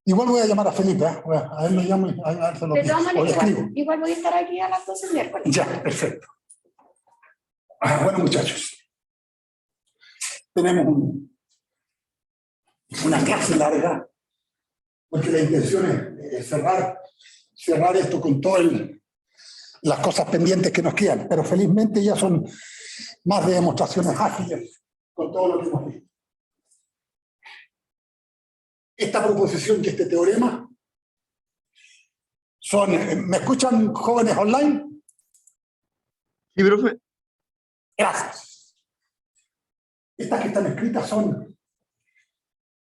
Igual voy a llamar a Felipe, ¿eh? A él lo llamo y a él se lo De todas o le maneras, escribo. igual voy a estar aquí a las 12 el miércoles. Ya, perfecto. Bueno, muchachos, tenemos una clase larga, porque la intención es cerrar esto con todas las cosas pendientes que nos quedan, pero felizmente ya son más de demostraciones ágiles con todo lo que hemos visto. Esta proposición y este teorema son... ¿Me escuchan, jóvenes online? Sí, profe. Gracias. Estas que están escritas son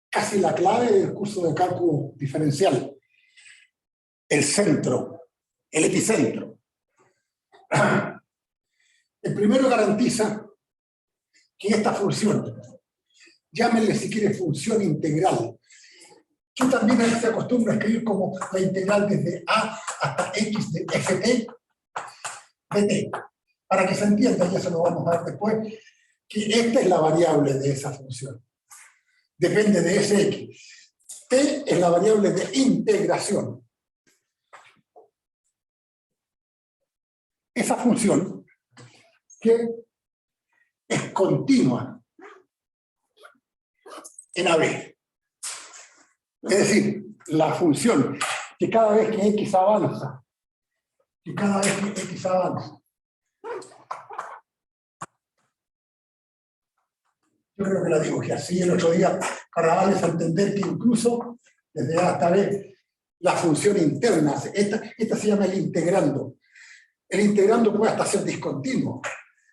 casi la clave del curso de cálculo diferencial. El centro, el epicentro. El primero garantiza que esta función, llámenle si quiere función integral, yo también se acostumbra a escribir como la integral desde a hasta x de ft de t, para que se entienda, ya se lo vamos a ver después, que esta es la variable de esa función. Depende de ese x. T es la variable de integración. Esa función que es continua en AB. Es decir, la función que cada vez que x avanza, yo creo que la dibujé así el otro día, para darles a entender que incluso desde A hasta B, la función interna, esta se llama el integrando. El integrando puede hasta ser discontinuo,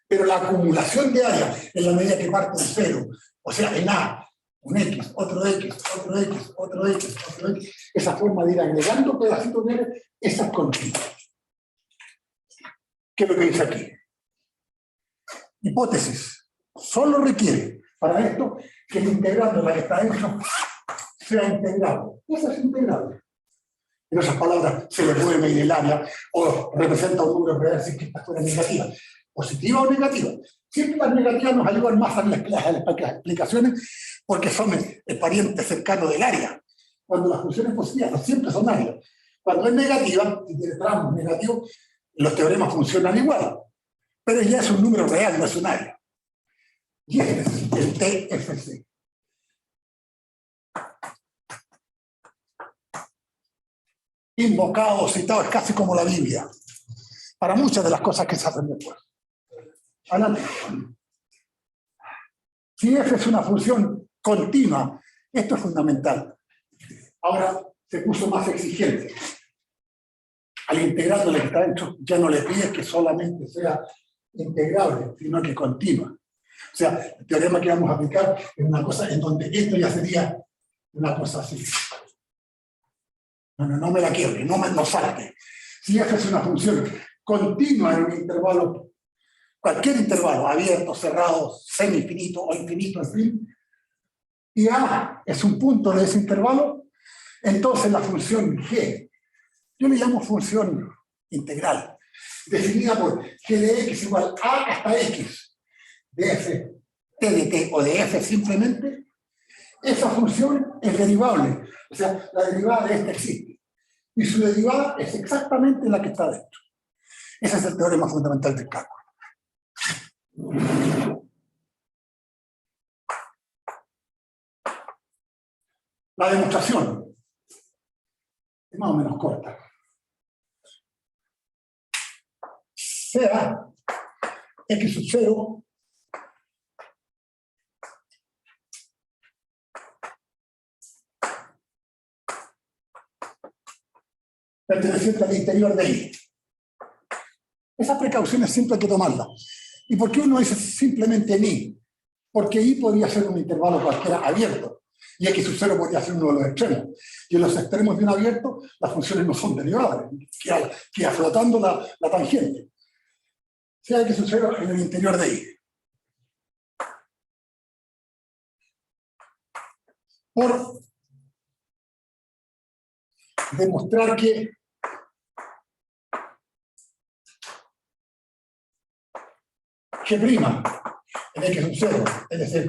pero la acumulación de área en la medida que parte de cero, o sea, en A, un X, otro X, otro X, otro X, otro X, esa forma de ir agregando pedacitos de área, esa es continua. ¿Qué es lo que dice aquí? Hipótesis. Solo requiere para esto que el integrando, la que está dentro, sea integrable. Eso es integrable. En otras palabras, se le puede medir el área o representa un número real si es que esta fuera negativa. Positiva o negativa. Siempre las negativas nos ayudan más a las explicaciones porque son el pariente cercano del área. Cuando las funciones positivas no siempre son áreas. Cuando es negativa, si tiene tramos negativos, los teoremas funcionan igual. Pero ya es un número real, no es un área. Y este es el TFC. Invocado, citado, es casi como la Biblia, para muchas de las cosas que se hacen después. Adelante. Si f es una función continua, esto es fundamental. Ahora se puso más exigente. Al integrando la que está dentro, ya no le pide que solamente sea integrable, sino que continua. O sea, el teorema que vamos a aplicar es una cosa en donde esto ya sería una cosa así. No me la quiebre, no salte. Si f es una función continua en un intervalo, cualquier intervalo, abierto, cerrado, semi-infinito o infinito, en fin, y A es un punto de ese intervalo, entonces la función G, yo le llamo función integral, definida por G de X igual A hasta X, de F, T de T o de F simplemente, esa función es derivable, o sea, la derivada de esta existe, y su derivada es exactamente la que está dentro. Ese es el teorema fundamental del cálculo. La demostración es más o menos corta. Sea x sub 0 perteneciente al interior de I. Esas precauciones siempre hay que tomarlas. ¿Y por qué uno dice simplemente en I? Porque I podría ser un intervalo cualquiera abierto. Y x sub 0 podría ser uno de los extremos. Y en los extremos de un abierto, las funciones no son derivadas. Queda flotando la tangente. Sea x sub 0 en el interior de I. Por demostrar que G' en x sub 0, es decir,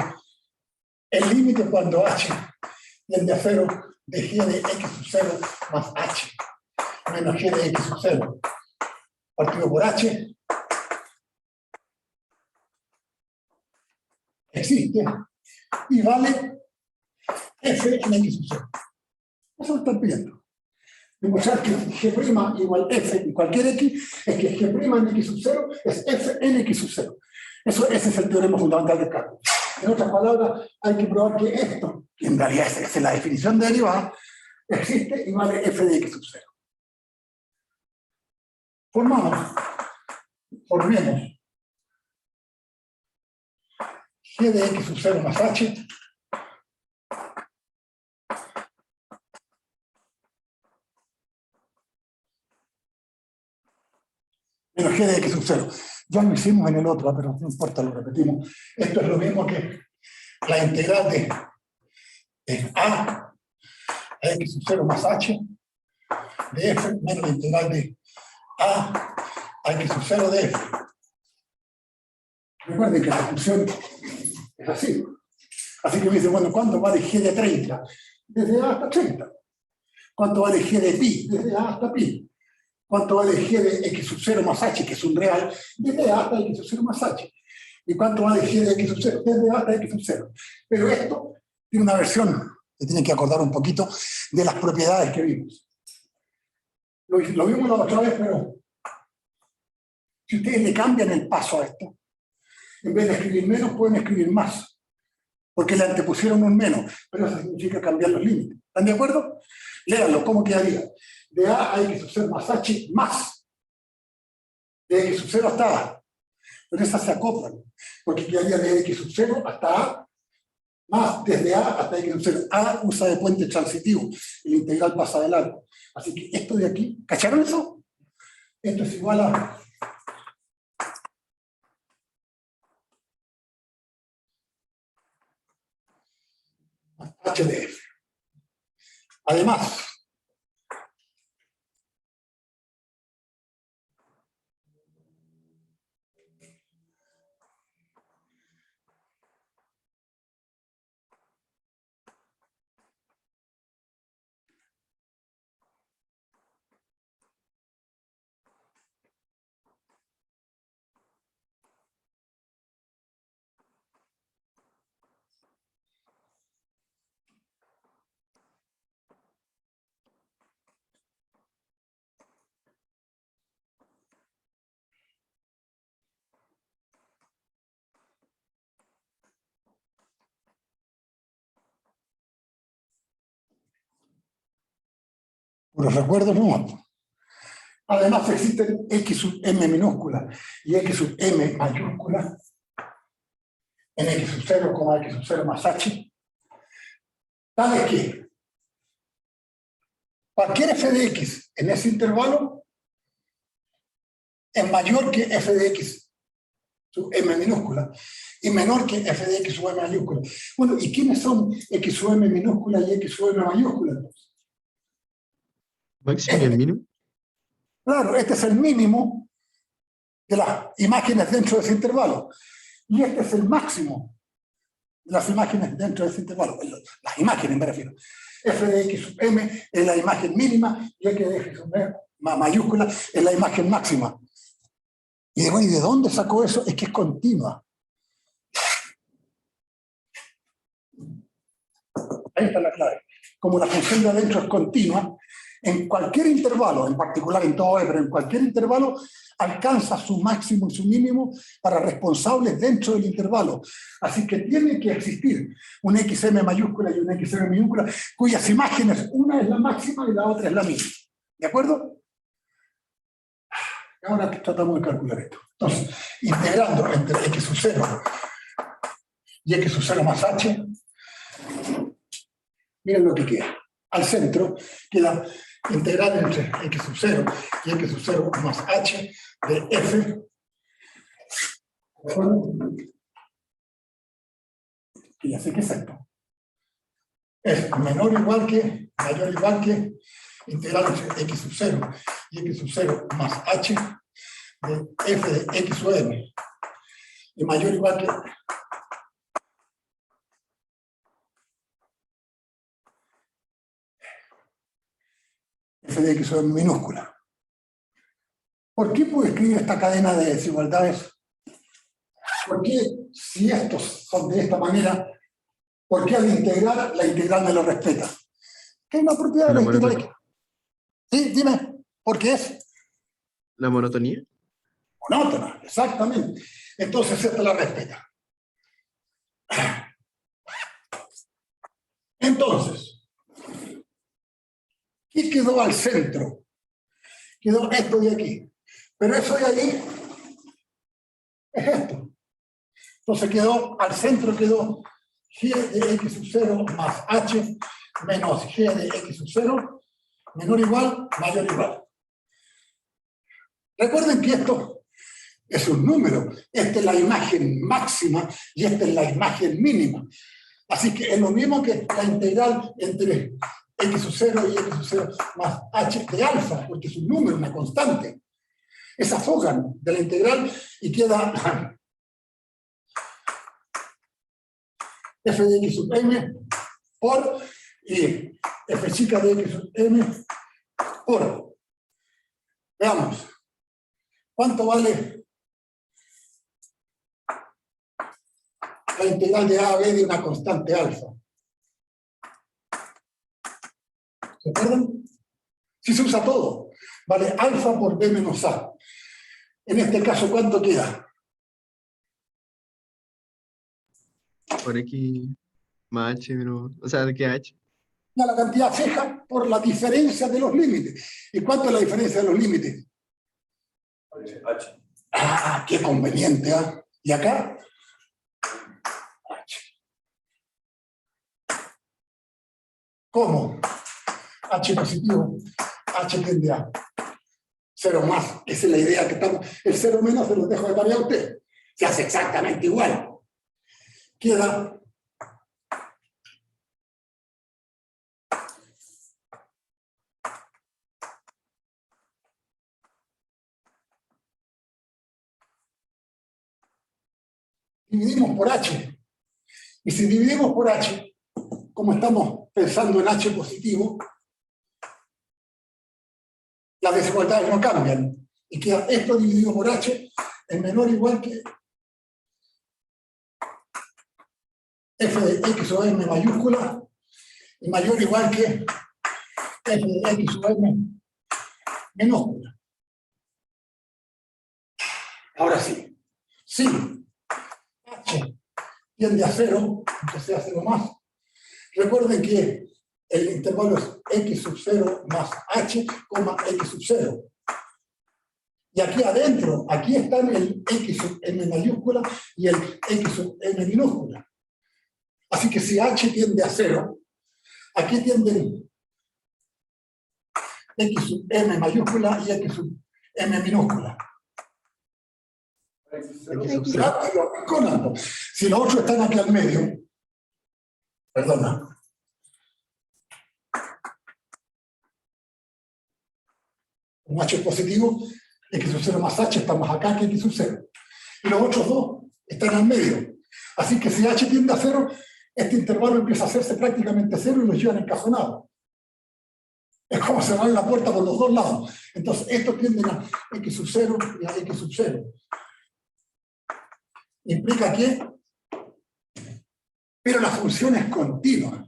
el límite cuando h tiende a 0 de g de x sub 0 más h menos g de x sub 0 partido por h existe y vale f en x sub 0. Eso lo están pidiendo. Demostrar que g' igual f en cualquier x es que g' en x sub 0 es f en x sub 0. Ese es el teorema fundamental del cálculo. En otras palabras, hay que probar que esto, que en realidad es la definición de derivada, existe y vale f de x sub 0. Formemos g de x sub 0 más h menos g de x sub 0. Ya lo hicimos en el otro, pero no importa, lo repetimos. Esto es lo mismo que la integral de a x sub 0 más h de f menos la integral de a x sub 0 de f. Recuerden que la función es así. Así que me dicen, bueno, ¿cuánto vale g de 30? Desde a hasta 30. ¿Cuánto vale g de pi? Desde a hasta pi. ¿Cuánto vale g de x sub 0 más h, que es un real? Desde a hasta x sub 0 más h. ¿Y cuánto vale g de x sub 0? Desde a hasta x sub 0. Pero esto tiene una versión que tienen que acordar un poquito de las propiedades que vimos. Lo vimos la otra vez, pero si ustedes le cambian el paso a esto, en vez de escribir menos, pueden escribir más. Porque le antepusieron un menos, pero eso significa cambiar los límites. ¿Están de acuerdo? Léanlo, ¿cómo quedaría? De a x sub 0 más h más de x sub 0 hasta a. Pero esas se acoplan, porque quedaría de x sub 0 hasta a más desde a hasta x sub 0. A usa de puente transitivo, el integral pasa de largo. Así que esto de aquí, ¿cacharon eso? Esto es igual a h de f. Además, los recuerdos no. Además existen x sub m minúscula y x sub m mayúscula en x sub 0, x sub 0 más h, tales que cualquier f de x en ese intervalo es mayor que f de x sub m minúscula y menor que f de x sub m mayúscula. Bueno, ¿y quiénes son x sub m minúscula y x sub m mayúscula entonces? ¿Máximo y el mínimo? Claro, este es el mínimo de las imágenes dentro de ese intervalo. Y este es el máximo de las imágenes dentro de ese intervalo. Las imágenes me refiero. F de x sub m es la imagen mínima y x de x sub m mayúscula es la imagen máxima. Y bueno, ¿y de dónde sacó eso? Es que es continua. Ahí está la clave. Como la función de adentro es continua, en cualquier intervalo, en particular en todo E, pero en cualquier intervalo, alcanza su máximo y su mínimo para responsables dentro del intervalo. Así que tiene que existir un XM mayúscula y un XM minúscula, cuyas imágenes, una es la máxima y la otra es la mínima. ¿De acuerdo? Ahora tratamos de calcular esto. Entonces, integrando entre x sub 0 y x sub 0 más h, miren lo que queda. Al centro queda integral entre x sub 0 y x sub 0 más h de f. ¿De acuerdo? Que ya sé que es esto. Es menor o igual que, mayor o igual que, integral entre x sub 0 y x sub 0 más h de f de x sub m. Y mayor o igual que f de x sobre m minúscula. ¿Por qué puedo escribir esta cadena de desigualdades? ¿Por qué, si estos son de esta manera, por qué al integrar, la integral me lo respeta? ¿Qué es una propiedad de la La integral? monotonía. Sí, dime, ¿por qué es? La monotonía. Monótona, exactamente. Entonces esta la respeta. Entonces, ¿qué quedó al centro? Quedó esto de aquí. Pero eso de ahí es esto. Entonces quedó, al centro quedó g de x sub 0 más h menos g de x sub 0 menor o igual, mayor o igual. Recuerden que esto es un número. Esta es la imagen máxima y esta es la imagen mínima. Así que es lo mismo que la integral entre x sub 0 y x sub 0 más h de alfa, porque es un número, una constante. Esa afogan de la integral y queda f de x sub m por y f chica de x sub m por. Veamos. ¿Cuánto vale la integral de a a b de una constante alfa? ¿Se acuerdan? Si se usa todo. Vale alfa por b menos a. En este caso, ¿cuánto queda? Por x más h menos. O sea, ¿de qué h? Ya la cantidad fija por la diferencia de los límites. ¿Y cuánto es la diferencia de los límites? H. Ah, qué conveniente, ¿ah? ¿Y acá? H. ¿Cómo? H positivo. H tiende a 0 más. Esa es la idea que estamos. El 0 menos se los dejo de tarea a usted. Se hace exactamente igual. Queda dividimos por h. Y si dividimos por h, como estamos pensando en h positivo, las desigualdades no cambian. Y queda esto dividido por h es menor o igual que f de x sobre m mayúscula y mayor o igual que f de x sobre m minúscula. Ahora sí, si h tiende a 0, aunque sea 0 más, recuerden que el intervalo es x sub 0 más h, x sub 0. Y aquí adentro, aquí están el x sub m mayúscula y el x sub m minúscula. Así que si h tiende a 0, aquí tienden x sub m mayúscula y x sub m minúscula. X sub 0. Claro, si los otros están aquí al medio, perdona. Un h es positivo, x sub 0 más h está más acá que x sub 0. Y los otros dos están al medio. Así que si h tiende a 0, este intervalo empieza a hacerse prácticamente 0 y los llevan encajonados. Es como cerrar la puerta por los dos lados. Entonces, estos tienden a x sub 0 y a x sub 0. Implica que, pero la función es continua.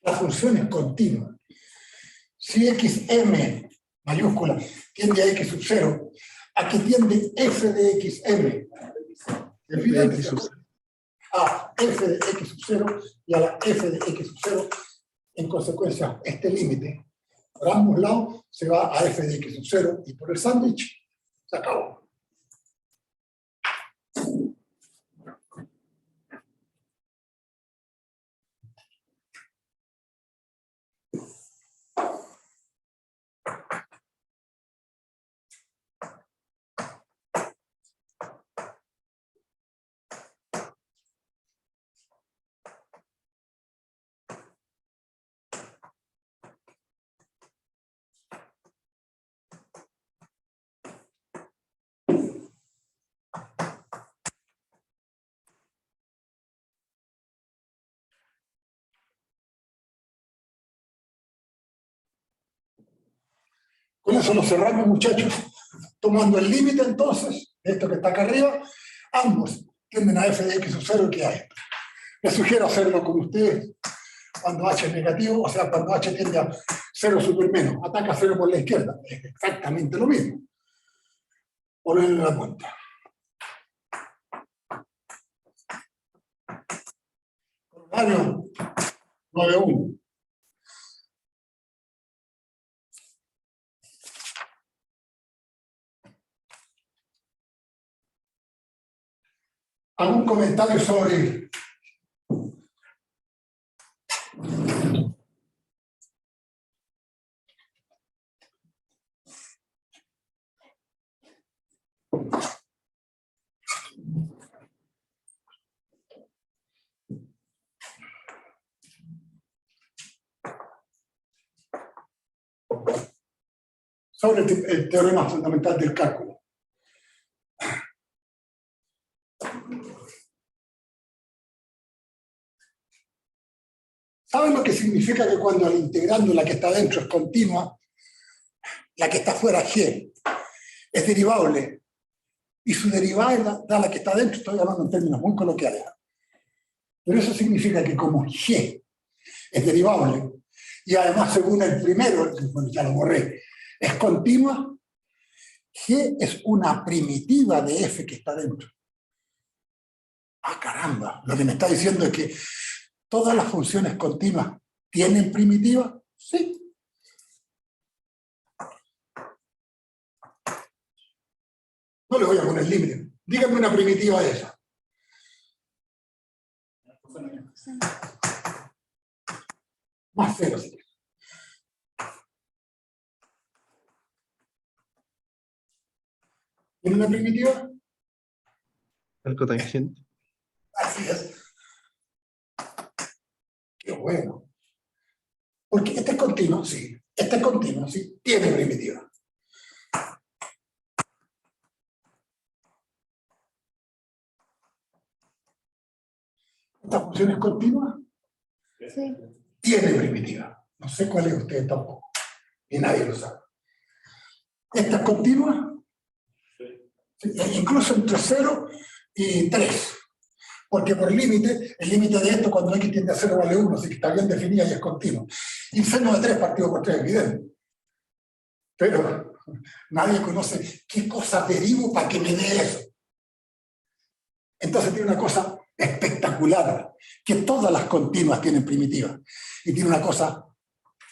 La función es continua. Si xm mayúscula tiende a x sub 0, ¿a qué tiende f de xm? F de x sub 0. A f de x sub 0 y a la f de x sub 0. En consecuencia, este límite por ambos lados se va a f de x sub 0 y por el sándwich se acabó. Con eso lo cerramos, muchachos. Tomando el límite, entonces, de esto que está acá arriba, ambos tienden a f de x sub 0 que hay. Les sugiero hacerlo con ustedes cuando h es negativo, o sea, cuando h tiende a 0 super menos. Ataca 0 por la izquierda. Es exactamente lo mismo. Ponerle la cuenta. Corolario 9.1. ¿Algún comentario sobre el teorema fundamental del cálculo? ¿Saben lo que significa que cuando el integrando la que está dentro es continua, la que está fuera G es derivable y su derivada da la que está dentro? Estoy hablando en términos muy coloquiales. Pero eso significa que como G es derivable y además según el primero, bueno, ya lo borré, es continua, G es una primitiva de F que está dentro. ¡Ah, caramba! Lo que me está diciendo es que ¿todas las funciones continuas tienen primitiva? Sí. No le voy a poner límite. Díganme una primitiva de esa. Más cero, sí. ¿Tiene una primitiva? El cotangente. Así es. Qué bueno. Porque este es continuo, sí. Este es continuo, sí. Tiene primitiva. ¿Esta función es continua? Sí. Tiene primitiva. No sé cuál es usted tampoco. Y nadie lo sabe. ¿Esta es continua? Sí. Incluso entre 0 y 3. Porque por límite, el límite de esto cuando x tiende a 0 vale 1, así que está bien definida y es continuo. Y seno de 3 partido por 3 es evidente. Pero nadie conoce qué cosa derivo para que me dé eso. Entonces tiene una cosa espectacular, que todas las continuas tienen primitiva. Y tiene una cosa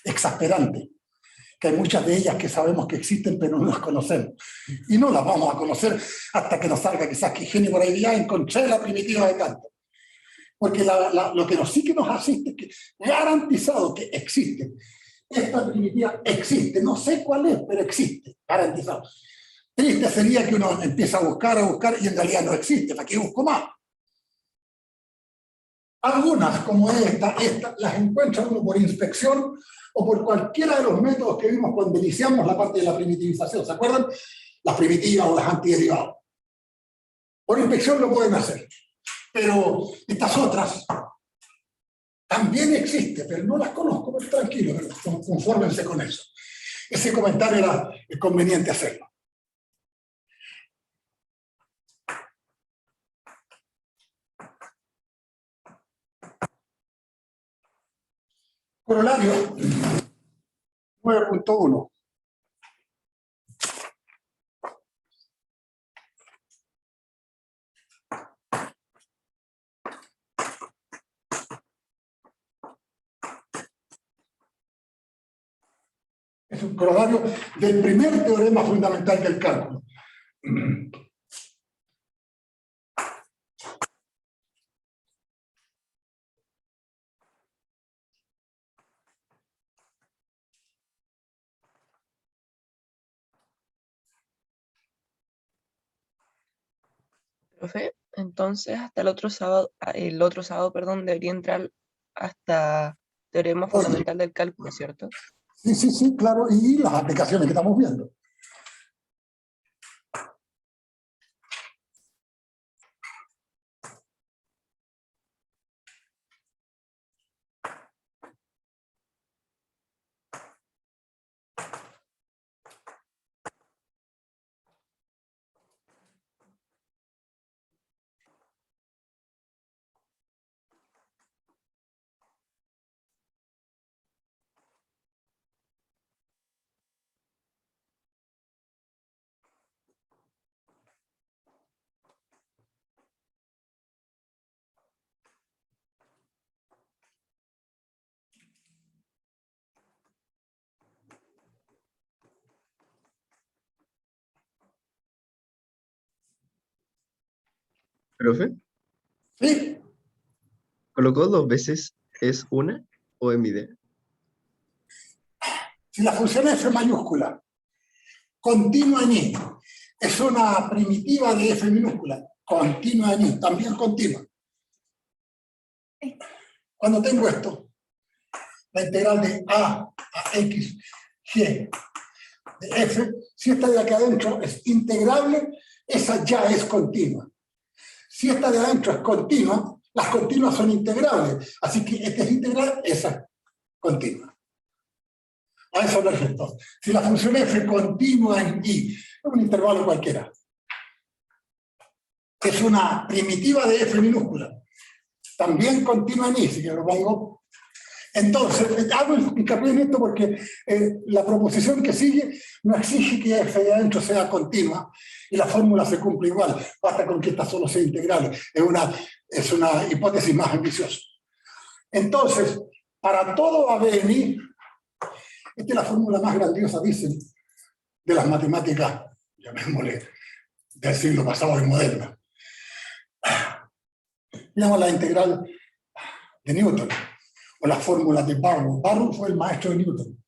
exasperante, que hay muchas de ellas que sabemos que existen, pero no las conocemos. Y no las vamos a conocer hasta que nos salga quizás que genio por ahí, ya encontré la primitiva de tanto. Porque lo que sí que nos asiste es que garantizado que existe. Esta primitiva existe, no sé cuál es, pero existe, garantizado. Triste sería que uno empiece a buscar y en realidad no existe, ¿para qué busco más? Algunas, como esta, las encuentra uno por inspección o por cualquiera de los métodos que vimos cuando iniciamos la parte de la primitivización. ¿Se acuerdan? Las primitivas o las antiderivadas. Por inspección lo pueden hacer. Pero estas otras también existen, pero no las conozco, pero tranquilo, confórmense con eso. Ese comentario era conveniente hacerlo. Corolario 9.1. Es un corolario del primer teorema fundamental del cálculo. Profe, entonces hasta el otro sábado, perdón, debería entrar hasta teorema fundamental del cálculo, ¿cierto? Sí, sí, sí, claro, y las aplicaciones que estamos viendo. Profe, ¿Sí? ¿colocó dos veces es una o es mi idea? Si la función f mayúscula continua en i es una primitiva de f minúscula, continua en i, también continua. Cuando tengo esto, la integral de a x, g de f, si esta de acá adentro es integrable, esa ya es continua. Si esta de adentro es continua, las continuas son integrables. Así que esta es integral, esa es continua. A eso me refiero. Si la función f continua en i, es un intervalo cualquiera, es una primitiva de f minúscula, también continua en i, si yo lo pongo. Entonces, hago hincapié en esto porque la proposición que sigue no exige que f de adentro sea continua y la fórmula se cumple igual, basta con que esta solo sea integral. Es una hipótesis más ambiciosa. Entonces, para todo a b en i, esta es la fórmula más grandiosa, dicen, de las matemáticas, llamémosle, del siglo pasado y moderna. Llama la integral de Newton, o las fórmulas de Barrow. Barrow fue el maestro de Newton.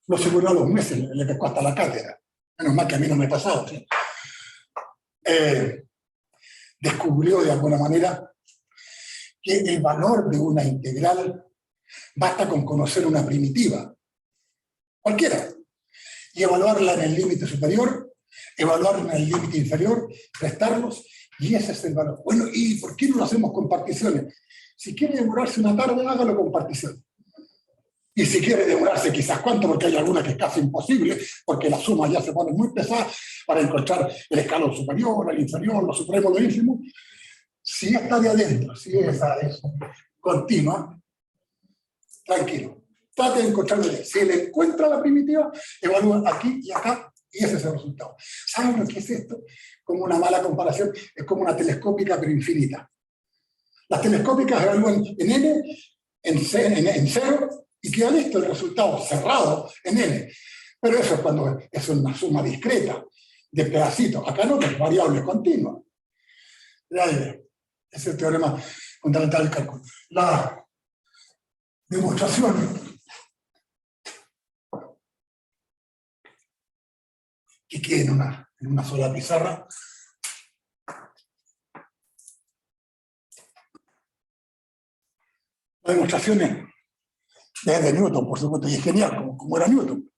Lo aseguró a los meses, le pescó hasta la cátedra. Menos mal que a mí no me ha pasado. ¿Sí? Descubrió de alguna manera que el valor de una integral basta con conocer una primitiva, cualquiera, y evaluarla en el límite superior, evaluarla en el límite inferior, restarlos, y ese es el valor. Bueno, ¿y por qué no lo hacemos con particiones? Si quiere demorarse una tarde, hágalo con particiones. Y si quiere demorarse quizás cuánto, porque hay alguna que es casi imposible, porque las sumas ya se ponen muy pesadas para encontrar el escalón superior, el inferior, lo supremo, lo ínfimo. Si está de adentro, si esa es continua, tranquilo. Trate de encontrarle. Si le encuentra la primitiva, evalúa aquí y acá, y ese es el resultado. ¿Saben lo que es esto? Como una mala comparación, es como una telescópica pero infinita. Las telescópicas evalúan en n, en 0, y queda listo el resultado cerrado en n. Pero eso es cuando es una suma discreta de pedacitos. Acá no, es variable continua. Ese es el teorema fundamental del cálculo. La demostración que quede en una sola pizarra. La demostración es de Newton, por supuesto, y es genial, como era Newton.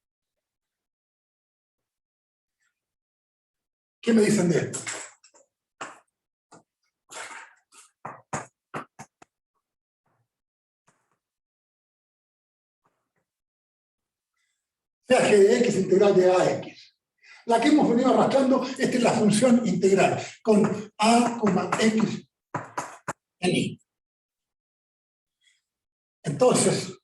¿Qué me dicen de esto? Sea g de x integral de ax. La que hemos venido arrastrando, esta es la función integral, con a, x en i. Entonces,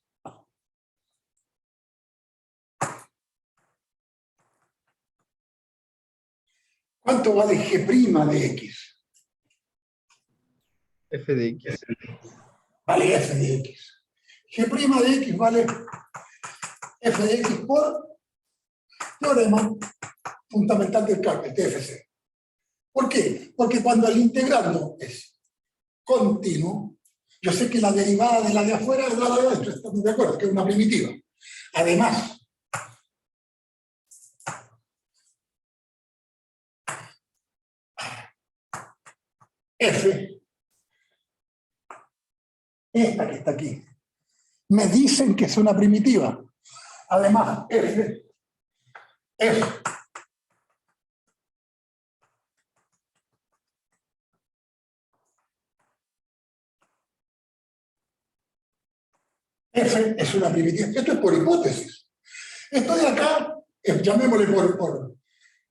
¿cuánto vale g' de x? F de X. Vale f de x. G' de x vale f de x por teorema fundamental del cálculo, TFC. ¿Por qué? Porque cuando el integrando es continuo, yo sé que la derivada de la de afuera es la de adentro, estamos de acuerdo, que es una primitiva. Además, f, esta que está aquí, me dicen que es una primitiva. Además, f es f es una primitiva. Esto es por hipótesis. Esto de acá, llamémosle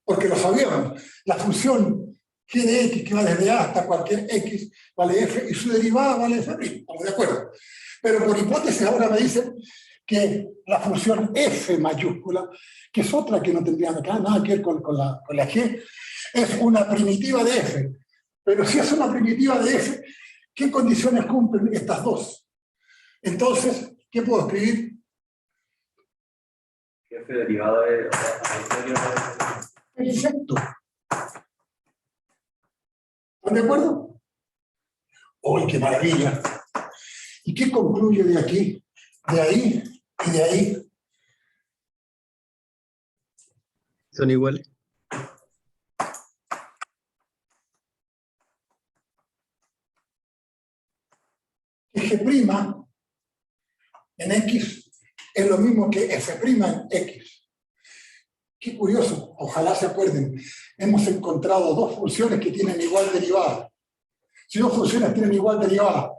porque lo sabíamos. La función g de x, que va desde a hasta cualquier x, vale f, y su derivada vale f'. Estamos de acuerdo. Pero por hipótesis ahora me dicen que la función f mayúscula, que es otra que no tendría nada que ver con la g, es una primitiva de f. Pero si es una primitiva de f, ¿qué condiciones cumplen estas dos? Entonces, ¿qué puedo escribir? F derivada de... Perfecto. ¿Están de acuerdo? ¡Uy, qué maravilla! ¿Y qué concluye de aquí, de ahí y de ahí? Son iguales. Que G' en X es lo mismo que F' en X. Qué curioso, ojalá se acuerden. Hemos encontrado dos funciones que tienen igual derivada. Si dos funciones tienen igual derivada,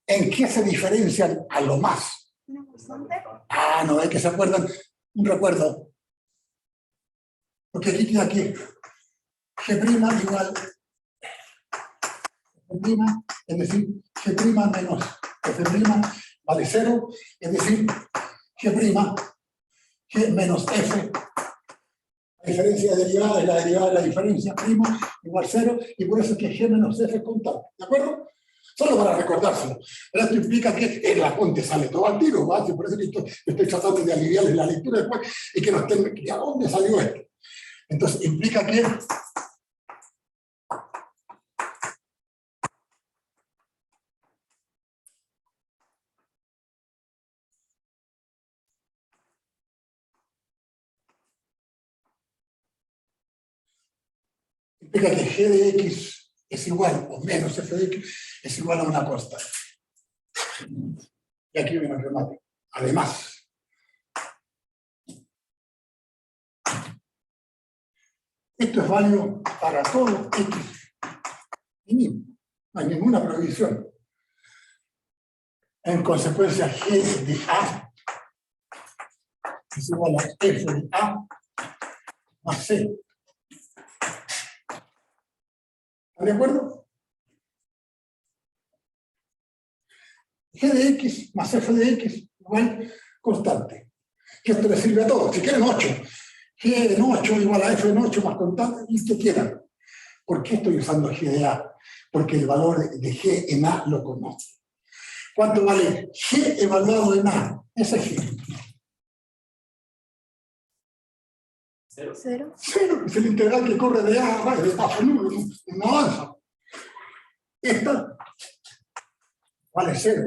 ¿en qué se diferencian a lo más? ¿Una constante? Ah, no, es que se acuerdan. Un recuerdo. Porque aquí tiene aquí G' igual F', es decir, G' menos F' vale 0, es decir, G menos F. La diferencia de derivada es la derivada de la diferencia, prima, igual 0, y por eso es que G menos F es constante. ¿De acuerdo? Solo para recordárselo. Pero esto implica que el apunte sale todo al tiro, ¿va? Por eso que estoy tratando de aliviarles la lectura después y que no estén, ¿a dónde salió esto? Entonces implica que G de X es igual, o menos F de X, es igual a una constante. Y aquí viene el remate. Además, esto es válido para todo X. Y mismo. No hay ninguna prohibición. En consecuencia, G de A es igual a F de A más C. ¿Están de acuerdo? G de X más F de X igual constante. Que esto le sirve a todos. Si quieren 8. G en 8 igual a F en 8 más constante, y que quieran. ¿Por qué estoy usando G de A? Porque el valor de G en A lo conozco. ¿Cuánto vale G evaluado en A? Ese es G. 0. 0 es el integral que corre de A a B, de paso nulo, no avanza. Esta vale 0.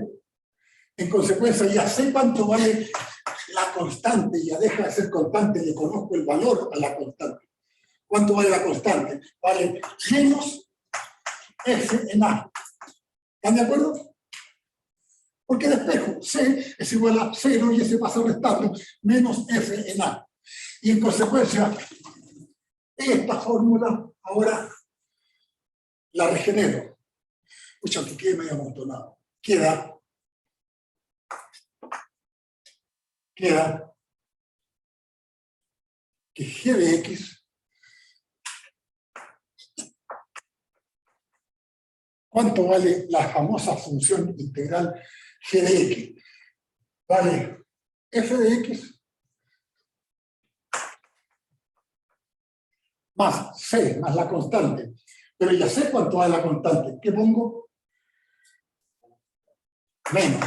En consecuencia, ya sé cuánto vale la constante, ya deja de ser constante, le conozco el valor a la constante. ¿Cuánto vale la constante? Vale menos F en A. ¿Están de acuerdo? Porque despejo, C es igual a 0 y ese pasa restando, menos F en A. Y en consecuencia, esta fórmula ahora la regenero. Escucha, que quede medio amontonado. Queda que G de X, ¿cuánto vale la famosa función integral G de X? Vale F de X más C, más la constante. Pero ya sé cuánto vale la constante. ¿Qué pongo? Menos.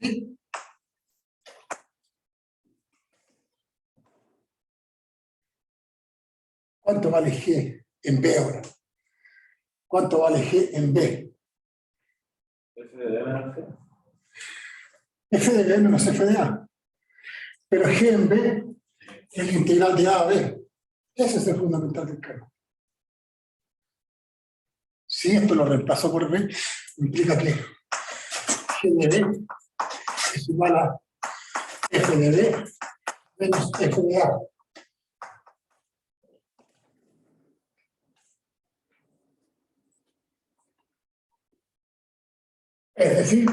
¿Sí? ¿Cuánto vale G en B ahora? ¿Cuánto vale G en B? F de D menos G. F de B menos F de A. Pero G en B es el integral de A a B. Ese es el fundamental del cálculo. Si esto lo reemplazo por B, implica que G de B es igual a F de B menos F de A. Es decir,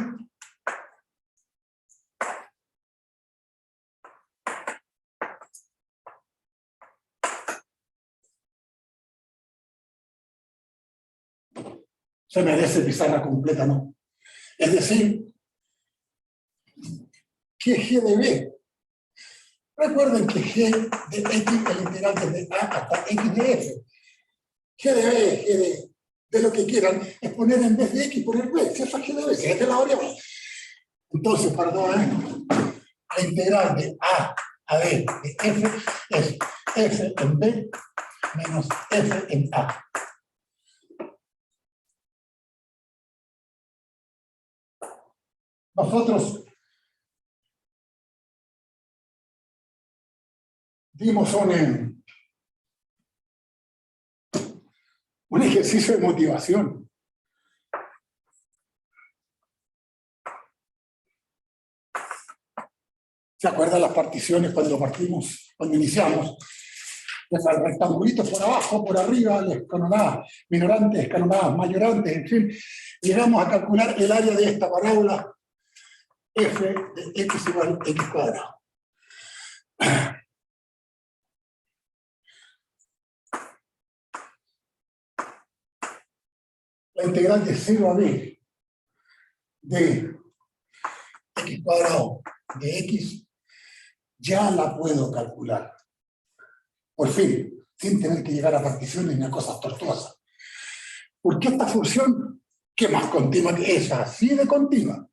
se merece pizarra completa, ¿no? Es decir, que G de B. Recuerden que G de X, el integral desde A hasta X de F. G de B, G de lo que quieran, es poner en vez de X, poner B. Si eso es G de B, si es de la variable. Entonces, para todo esto, la integral de A a B de F es F en B menos F en A. Nosotros dimos un ejercicio de motivación. ¿Se acuerdan las particiones cuando partimos, cuando iniciamos? Pues al rectangulito por abajo, por arriba, las escalonadas minorantes, escalonadas mayorantes, en fin, llegamos a calcular el área de esta parábola f de x igual a x cuadrado. La integral de 0 a b de x cuadrado de x ya la puedo calcular. Por fin, sin tener que llegar a particiones ni a cosas tortuosas. Porque esta función, que más continua que esa, así de continua,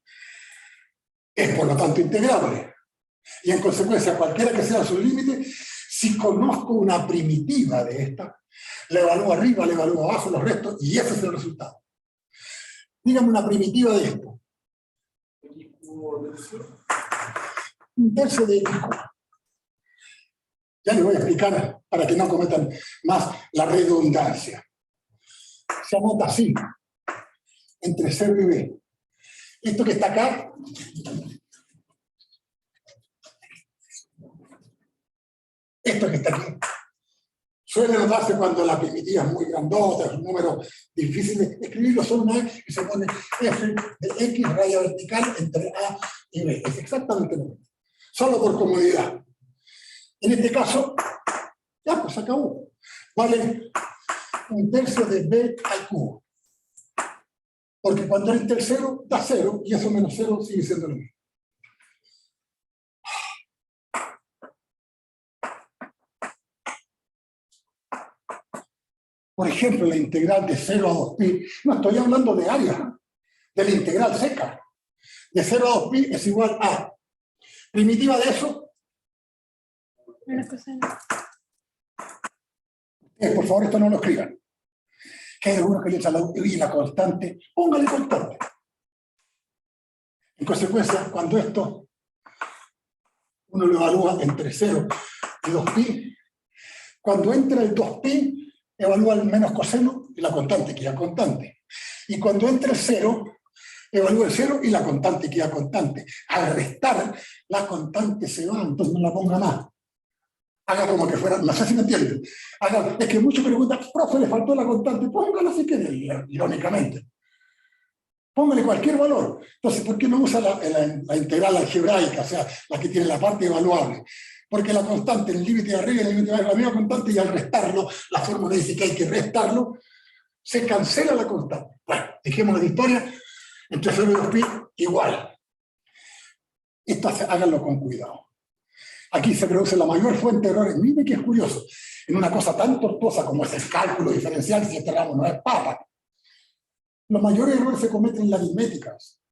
es por lo tanto integrable. Y en consecuencia, cualquiera que sea su límite, si conozco una primitiva de esta, la evalúo arriba, la evalúo abajo, los restos, y ese es el resultado. Dígame una primitiva de esto. Un tercio de x. Ya les voy a explicar para que no cometan más la redundancia. Se anota así, entre 0 y b. Esto que está acá, esto que está aquí, suele notarse cuando la primitiva es muy grandota, es un número difícil de escribirlo, solo una vez y se pone f de x raya vertical entre a y b. Es exactamente lo mismo, solo por comodidad. En este caso, ya pues se acabó. Vale un tercio de b al cubo. Porque cuando entre el 0 da 0 y eso menos 0 sigue siendo lo mismo. Por ejemplo, la integral de 0 a 2pi, no estoy hablando de área, de la integral seca. De 0 a 2pi es igual a primitiva de eso. Menos coseno. Por favor, esto no lo escriban. Que hay algunos que le echan la U y la constante, póngale constante. En consecuencia, cuando esto uno lo evalúa entre 0 y 2pi, cuando entra el 2pi, evalúa el menos coseno y la constante queda constante. Y cuando entra el 0, evalúa el 0 y la constante queda constante. Al restar, la constante se va, entonces no la ponga más. Haga como que fuera, no sé si me entienden. Es que muchos preguntan, profe, le faltó la constante, póngala si quiere, irónicamente. Póngale cualquier valor. Entonces, ¿por qué no usa la integral algebraica, o sea, la que tiene la parte evaluable? Porque la constante, en el límite de arriba y en el límite de abajo, la misma constante, y al restarlo, la fórmula dice que hay que restarlo, se cancela la constante. Bueno, dejémoslo de historia, entre 0 y 2pi, igual. Esto háganlo con cuidado. Aquí se produce la mayor fuente de errores. Mire que es curioso. En una cosa tan tortuosa como es el cálculo diferencial, si este ramo no es papa. Los mayores errores se cometen en las aritméticas.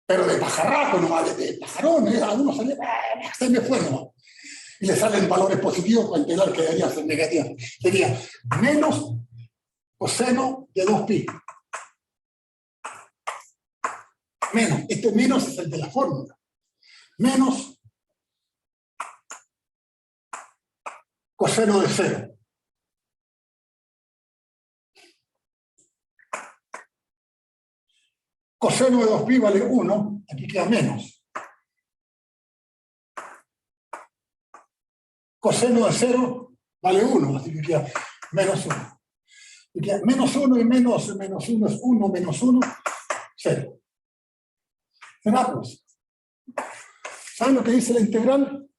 Pero de pajarraco nomás, de pajarones, a uno sale, se me fue nomás. Y le salen valores positivos, con integral que debería ser negativa. Sería menos coseno de 2pi. Menos, este menos es el de la fórmula. Menos coseno de 0. Coseno de 2pi vale 1, aquí queda menos. Coseno de 0 vale 1, así que queda menos 1. Y queda menos 1 y menos 1 es 1, menos 1, 0. ¿Será pues? ¿Saben lo que dice la integral?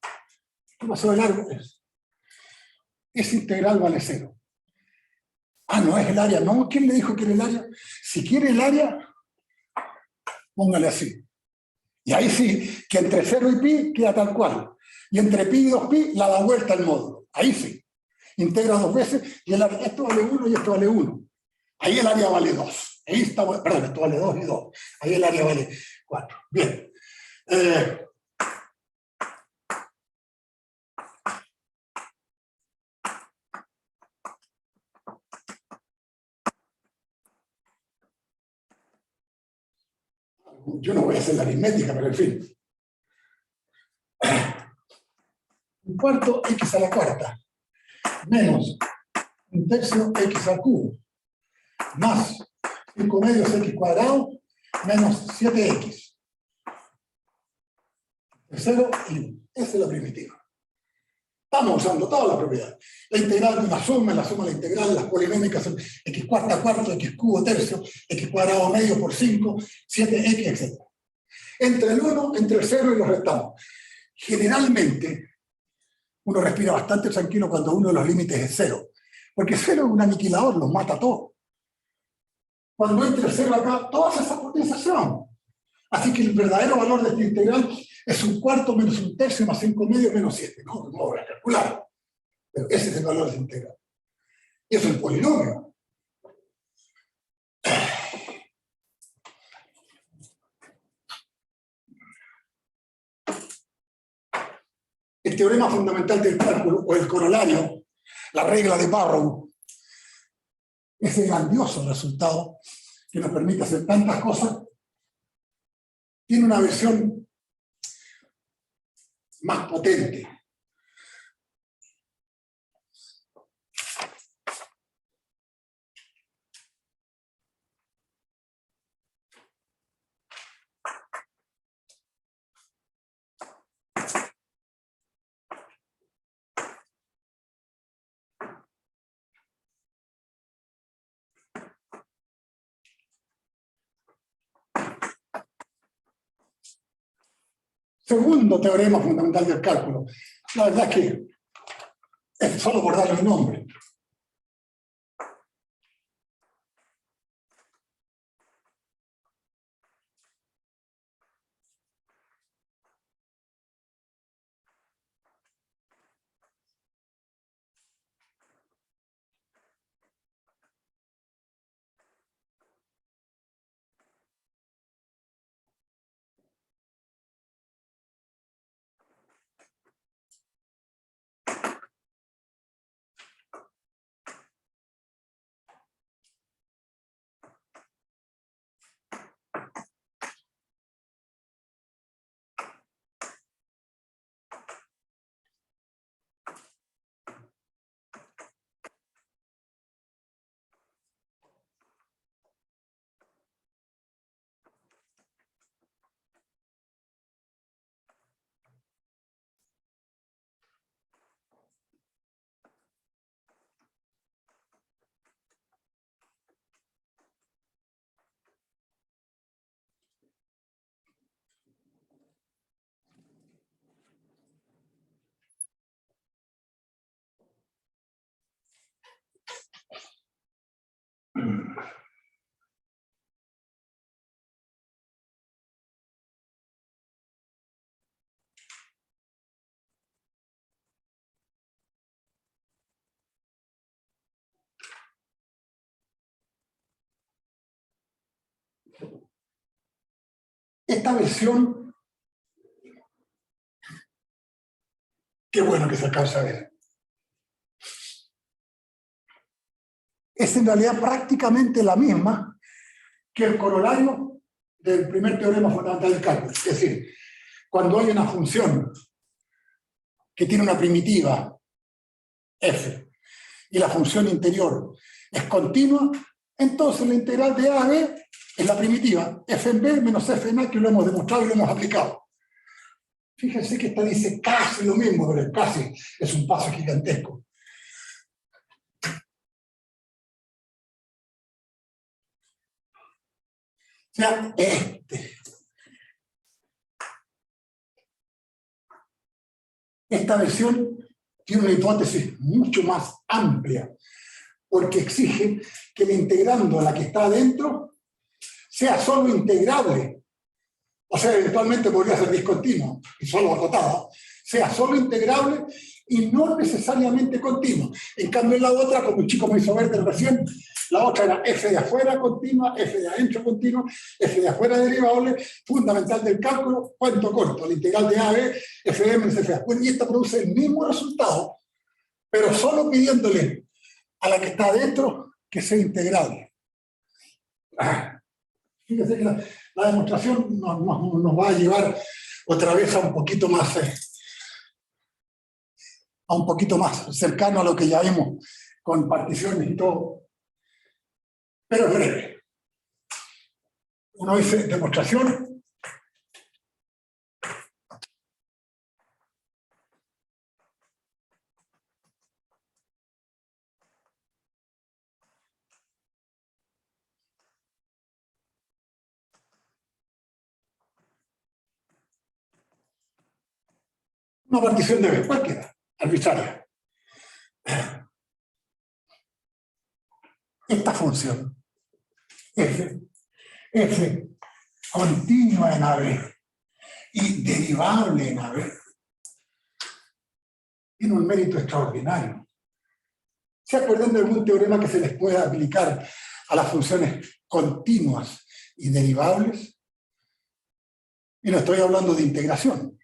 ¿Qué pasó de largo? Esa integral vale 0. Ah, no es el área. No, ¿quién le dijo que era el área? Si quiere el área, póngale así. Y ahí sí, que entre 0 y pi queda tal cual. Y entre pi y 2pi la da vuelta al módulo. Ahí sí. Integra 2 veces y el área, esto vale 1 y esto vale 1. Ahí el área vale 2. Ahí está, perdón, esto vale 2 y 2. Ahí el área vale 4. Bien. Yo no voy a hacer la aritmética, pero en fin. Un cuarto x a la cuarta, menos un tercio x al cubo, más 5 medios x cuadrado, menos 7x. Tercero y 1. Esa es la primitiva. Estamos usando todas las propiedades. La integral de una suma, la suma de la integral, las polinómicas son x cuarta cuarto, x cubo tercio, x cuadrado medio por 5, 7x, etc. Entre el 1, entre el 0 y los restamos. Generalmente, uno respira bastante tranquilo cuando uno de los límites es 0. Porque 0 es un aniquilador, los mata a todos. Cuando entre el 0 acá, todas esas potencias se van. Así que el verdadero valor de esta integral es un cuarto menos un tercio más 5 medios menos 7. No voy a calcular. Pero ese es el valor de la integral. Y eso es el polinomio. El teorema fundamental del cálculo, o el corolario, la regla de Barrow, ese grandioso resultado que nos permite hacer tantas cosas, tiene una versión más potente. Segundo teorema fundamental del cálculo. La verdad es que es solo por darle un nombre. Esta versión, qué bueno que se alcanza a ver, es en realidad prácticamente la misma que el corolario del primer teorema fundamental del cálculo. Es decir, cuando hay una función que tiene una primitiva f y la función interior es continua, entonces la integral de a a b es la primitiva f en b menos f en a, que lo hemos demostrado y lo hemos aplicado. Fíjense que esta dice casi lo mismo, pero el casi es un paso gigantesco. O sea, esta versión tiene una hipótesis mucho más amplia, porque exige que la integrando a la que está adentro sea solo integrable. O sea, eventualmente podría ser discontinua y solo acotada, sea solo integrable y no necesariamente continua. En cambio, en la otra, como el chico me hizo ver recién, la otra era f de afuera continua, f de adentro continua, f de afuera derivable, fundamental del cálculo, cuento corto, la integral de a a b, f de menos f de afuera, y esta produce el mismo resultado, pero solo pidiéndole a la que está adentro que sea integrable. Fíjese que la demostración nos va a llevar otra vez a un poquito más cercano a lo que ya vimos con particiones y todo. Pero es breve. Uno dice demostración. Una partición de B, cualquiera, arbitraria. Esta función, f continua en AB y derivable en AB, tiene un mérito extraordinario. ¿Se acuerdan de algún teorema que se les pueda aplicar a las funciones continuas y derivables? Y no estoy hablando de integración.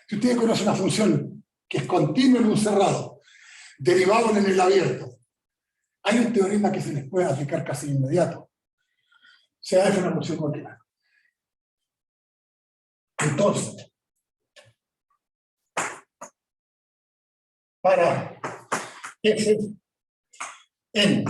Si ustedes conocen una función que es continua en un cerrado, derivable en el abierto, hay un teorema que se les puede aplicar casi de inmediato. Sea f una función continua. Entonces, para f en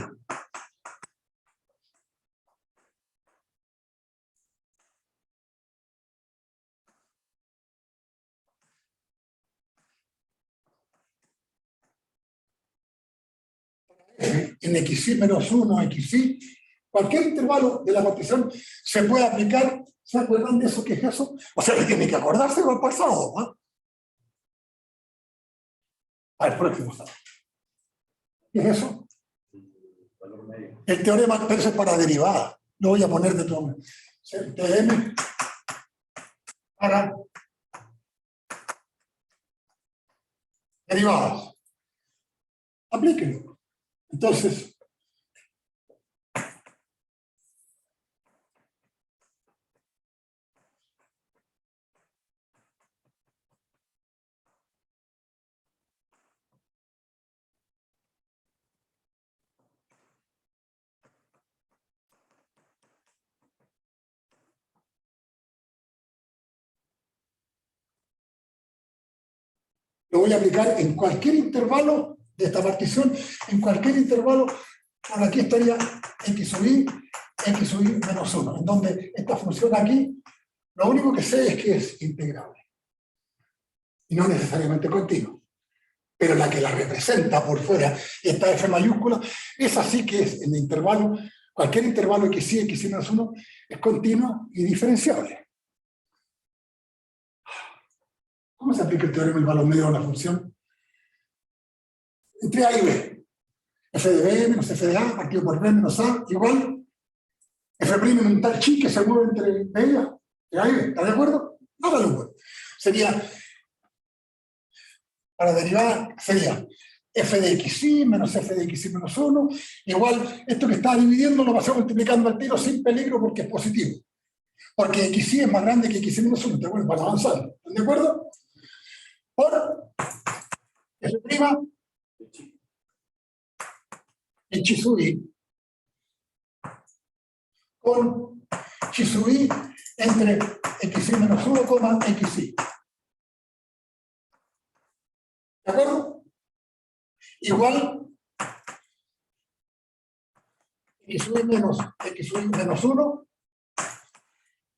xy menos 1, xy, cualquier intervalo de la partición se puede aplicar. ¿Se acuerdan de eso? ¿Qué es eso? O sea, que tienen que acordarse del pasado, ¿no? Al próximo sábado. ¿Qué es eso? El teorema, pero eso es para derivada. Lo voy a poner de todo. Tm para derivadas. Aplíquenlo. Entonces, lo voy a aplicar en cualquier intervalo de esta partición, en cualquier intervalo. Por aquí estaría x sub i menos 1, en donde esta función aquí, lo único que sé es que es integrable. Y no necesariamente continua. Pero la que la representa por fuera, esta f mayúscula, esa sí que es en el intervalo, cualquier intervalo xy menos 1, es continua y diferenciable. ¿Cómo se aplica el teorema del valor medio de una función? Entre A y B. F de B menos F de A, partido por B menos A, igual. F' en un tal chi que se mueve entre B y A. ¿Está de acuerdo? Hágalo, pues. Sería, para derivar, sería F de xy menos F de xy menos 1. Igual, esto que está dividiendo lo pasamos multiplicando al tiro sin peligro porque es positivo. Porque xy es más grande que xy menos 1. ¿De acuerdo? Para avanzar. ¿Están de acuerdo? Por F' en chi sub i con chi sub i entre xy menos 1, xy. ¿De acuerdo? Igual xy menos 1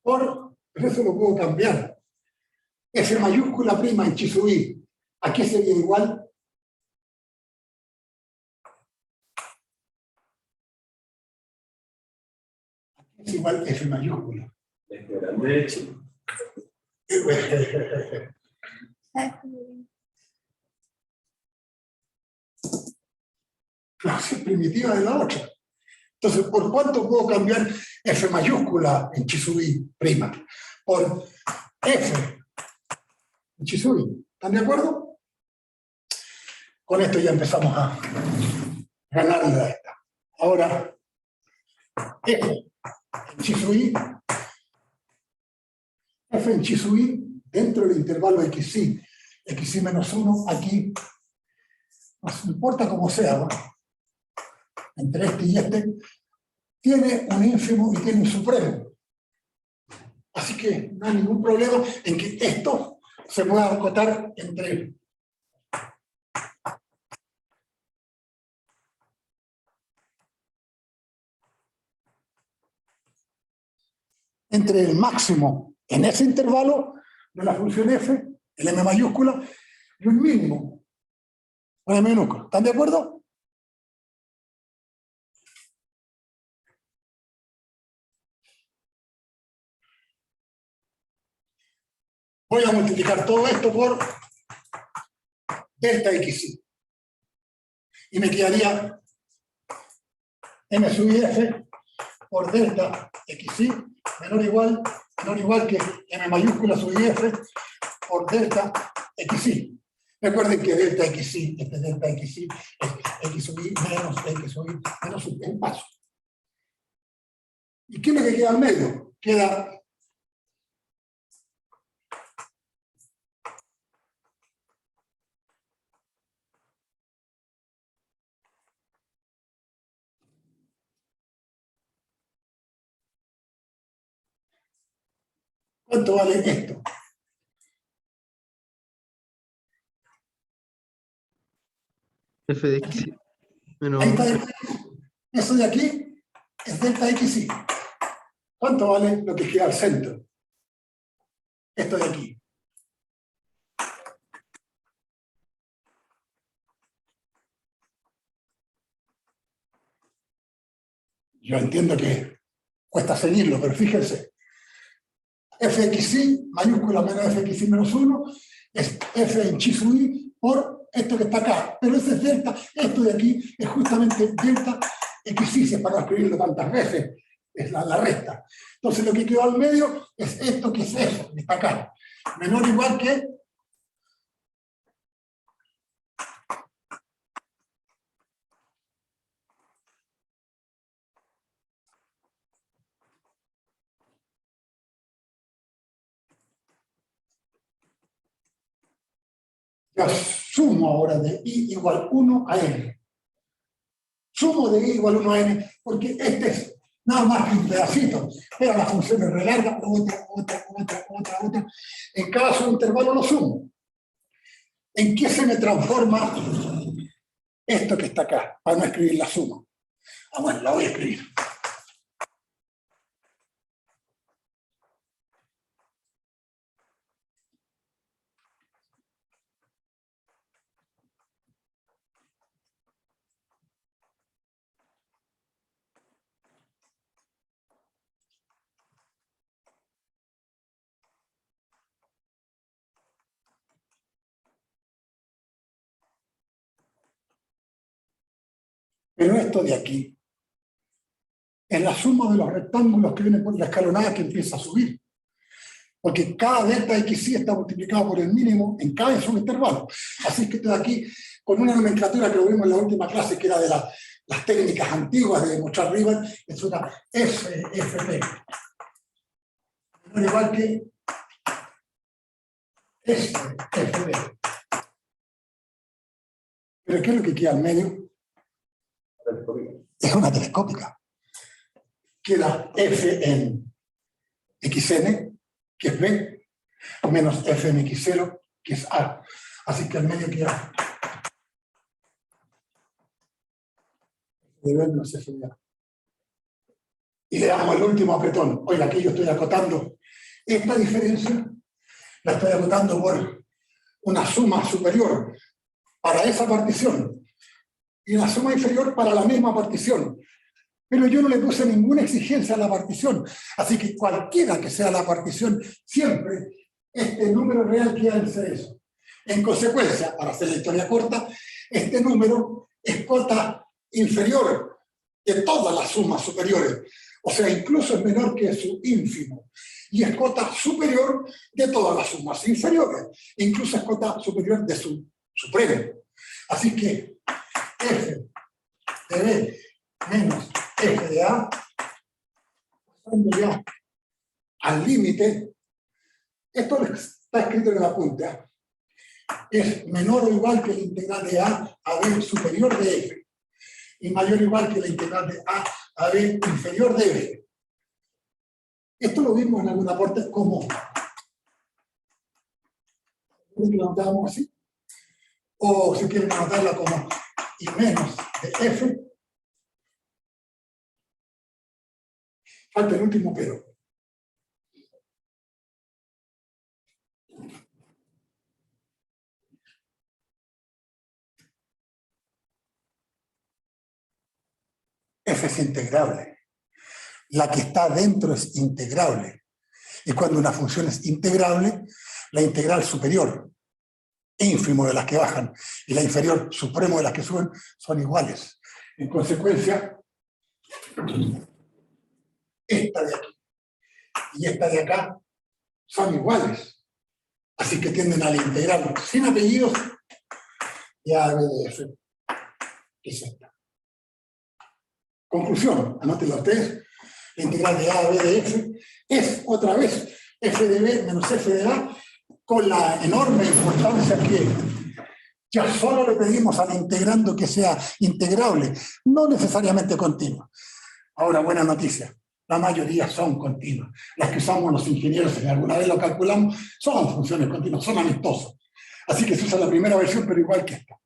por, pero eso lo puedo cambiar. F mayúscula prima en chi sub i, ¿a qué sería igual? Es igual F mayúscula. Es grande de chi. La C primitiva de la otra. Entonces, ¿por cuánto puedo cambiar F mayúscula en chi sub i prima? Por F en chi sub i. ¿Están de acuerdo? Con esto ya empezamos a ganarle a esta. Ahora, F en chi sub i, F en chi sub i dentro del intervalo xy menos 1, aquí, no importa cómo sea, ¿no? Entre este y este, tiene un ínfimo y tiene un supremo. Así que no hay ningún problema en que esto se pueda acotar entre el máximo en ese intervalo de la función f, el m mayúscula, y un mínimo, un m minúscula. ¿Están de acuerdo? Voy a multiplicar todo esto por delta xy. Y me quedaría m sub i f por delta xy menor o igual que m mayúscula sub i f por delta xy. Recuerden que delta xy, delta xy es x sub i menos x sub i menos un paso. ¿Y qué es lo que queda al medio? Queda ¿cuánto vale esto? F de X menos Ahí está, eso de aquí es delta xy. ¿Cuánto vale lo que queda al centro? Esto de aquí. Yo entiendo que cuesta seguirlo, pero fíjense. Fxy, mayúscula menos Fxy menos 1, es F en chi sub i por esto que está acá. Pero ese es delta, esto de aquí es justamente delta xy, si es para no escribirlo tantas veces, es la resta. Entonces lo que quedó al medio es esto que es eso, que está acá. Menor o igual que yo sumo ahora de i igual 1 a n. Sumo de i igual 1 a n, porque este es nada más que un pedacito, pero la función es re larga, otra. En cada subintervalo lo sumo. ¿En qué se me transforma esto que está acá? Para no escribir la suma. Bueno, la voy a escribir. Pero esto de aquí es la suma de los rectángulos que vienen por la escalonada que empieza a subir. Porque cada delta xy está multiplicado por el mínimo en cada subintervalo. Así que estoy aquí con una nomenclatura que lo vimos en la última clase, que era de las técnicas antiguas de mostrar Riemann, es una FFP. Al igual que SFP. ¿Pero qué es lo que queda al medio? Es una telescópica. Queda F en XN, que es B, menos F en X0, que es A. Así que al medio queda de B menos F de A. Y le damos el último apretón. Oiga, aquí yo estoy acotando esta diferencia, la estoy acotando por una suma superior para esa partición y una suma inferior para la misma partición. Pero yo no le puse ninguna exigencia a la partición, así que cualquiera que sea la partición, siempre este número real queda en ser eso. En consecuencia, para hacer la historia corta, este número es cota inferior de todas las sumas superiores, o sea, incluso es menor que su ínfimo, y es cota superior de todas las sumas inferiores, incluso es cota superior de su supremo. Así que F de B menos F de A, pasando ya al límite, esto está escrito en el apunte, es menor o igual que la integral de A a B superior de F, y mayor o igual que la integral de A a B inferior de F. Esto lo vimos en alguna parte como lo anotábamos así, o si quieren anotarla como y menos de F. Falta el último pero. F es integrable. La que está dentro es integrable. Y cuando una función es integrable, la integral superior, ínfimo de las que bajan, y la inferior, supremo de las que suben, son iguales. En consecuencia, esta de aquí y esta de acá son iguales. Así que tienden al integral sin apellidos y a B de F, que es esta. Conclusión, anótenla ustedes. La integral de A a B de F es otra vez F de B menos F de A, con la enorme importancia que ya solo le pedimos al integrando que sea integrable, no necesariamente continua. Ahora, buena noticia, la mayoría son continuas. Las que usamos los ingenieros, si alguna vez lo calculamos, son funciones continuas, son amistosas. Así que se usa la primera versión, pero igual que esta.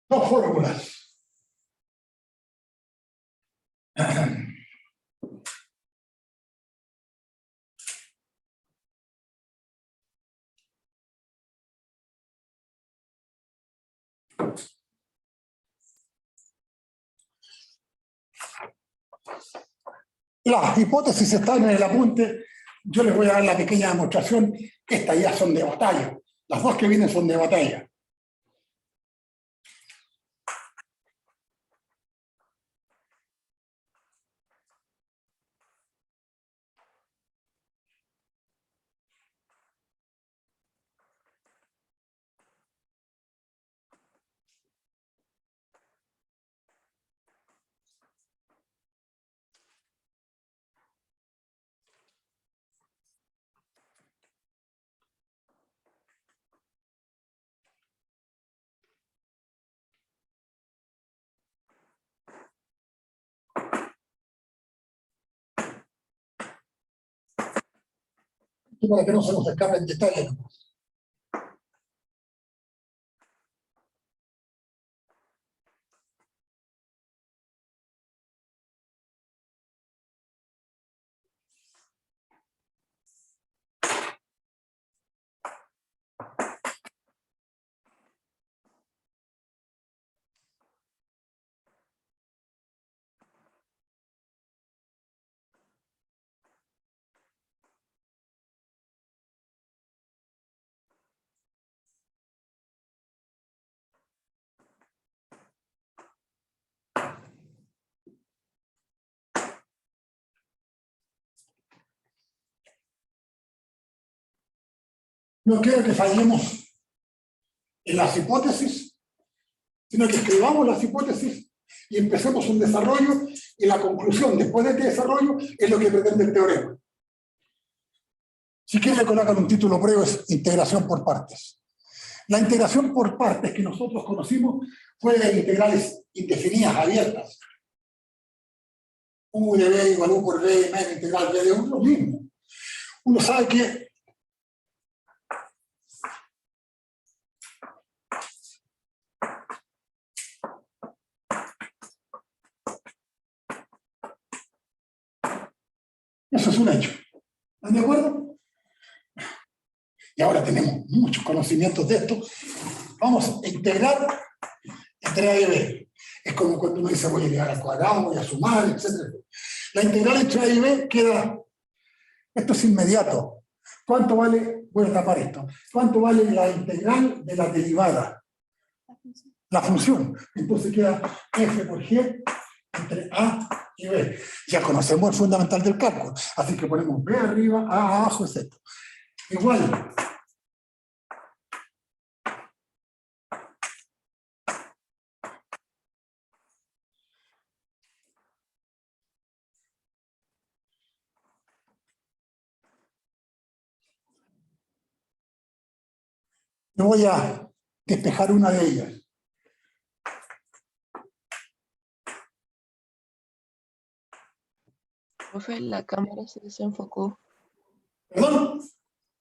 Dos fórmulas. Las hipótesis están en el apunte. Yo les voy a dar la pequeña demostración. Estas ya son de batalla. Las dos que vienen son de batalla. Y para que no se nos escape el detalle. No quiero que fallemos en las hipótesis, sino que escribamos las hipótesis y empecemos un desarrollo, y la conclusión después de este desarrollo es lo que pretende el teorema. Si quieren le colocan un título previo, es integración por partes. La integración por partes que nosotros conocimos fue de integrales indefinidas, abiertas. U de B igual U por B menos integral B de U, lo mismo. Uno sabe que eso es un hecho. ¿Están de acuerdo? Y ahora tenemos muchos conocimientos de esto. Vamos a integrar entre A y B. Es como cuando uno dice voy a llegar al cuadrado, voy a sumar, etc. La integral entre A y B queda, esto es inmediato. ¿Cuánto vale? Voy a tapar esto. ¿Cuánto vale la integral de la derivada? La función. Entonces queda F por G entre A y B. Ya conocemos el fundamental del cálculo. Así que ponemos B arriba, A abajo, es esto. Igual. Yo voy a despejar una de ellas. Profe, la cámara se desenfocó. ¿Perdón?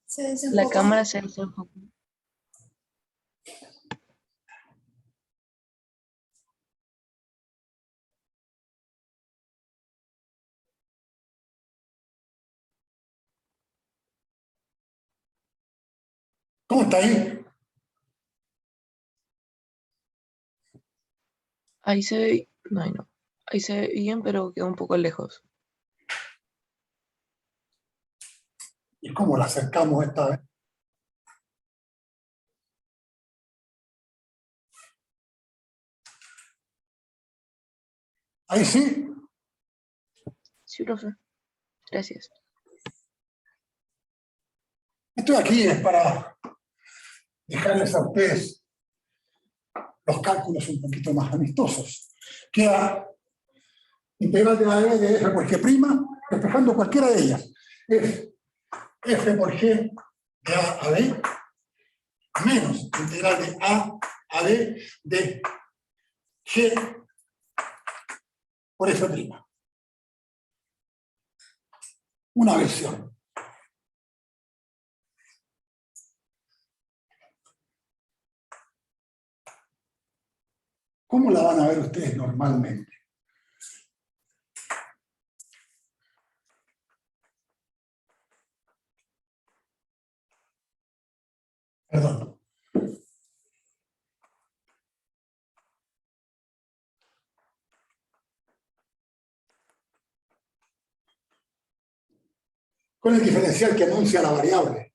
Se La desenfocó. cámara se desenfocó. ¿Cómo está ahí? Ahí se ve, no, ahí no. Ahí se ve bien, pero quedó un poco lejos. ¿Y cómo la acercamos esta vez? Ahí sí. Sí, profe. Gracias. Esto de aquí es para dejarles a ustedes los cálculos un poquito más amistosos. Queda integral de la de f por g', despejando cualquiera de ellas. Es f por g de a a b menos integral de a b de g por f'. Una versión. ¿Cómo la van a ver ustedes normalmente? Perdón. Con el diferencial que anuncia la variable.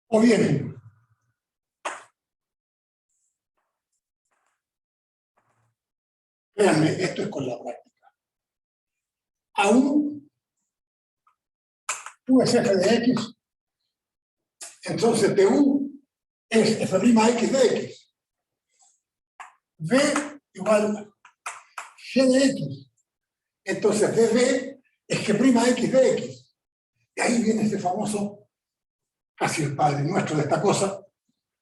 O bien, véanme, esto es con la práctica. Aún U es f de x, entonces du es f'x de x. V igual g de x. Entonces dv es g'(x) de x. Y ahí viene ese famoso, casi el padre nuestro de esta cosa,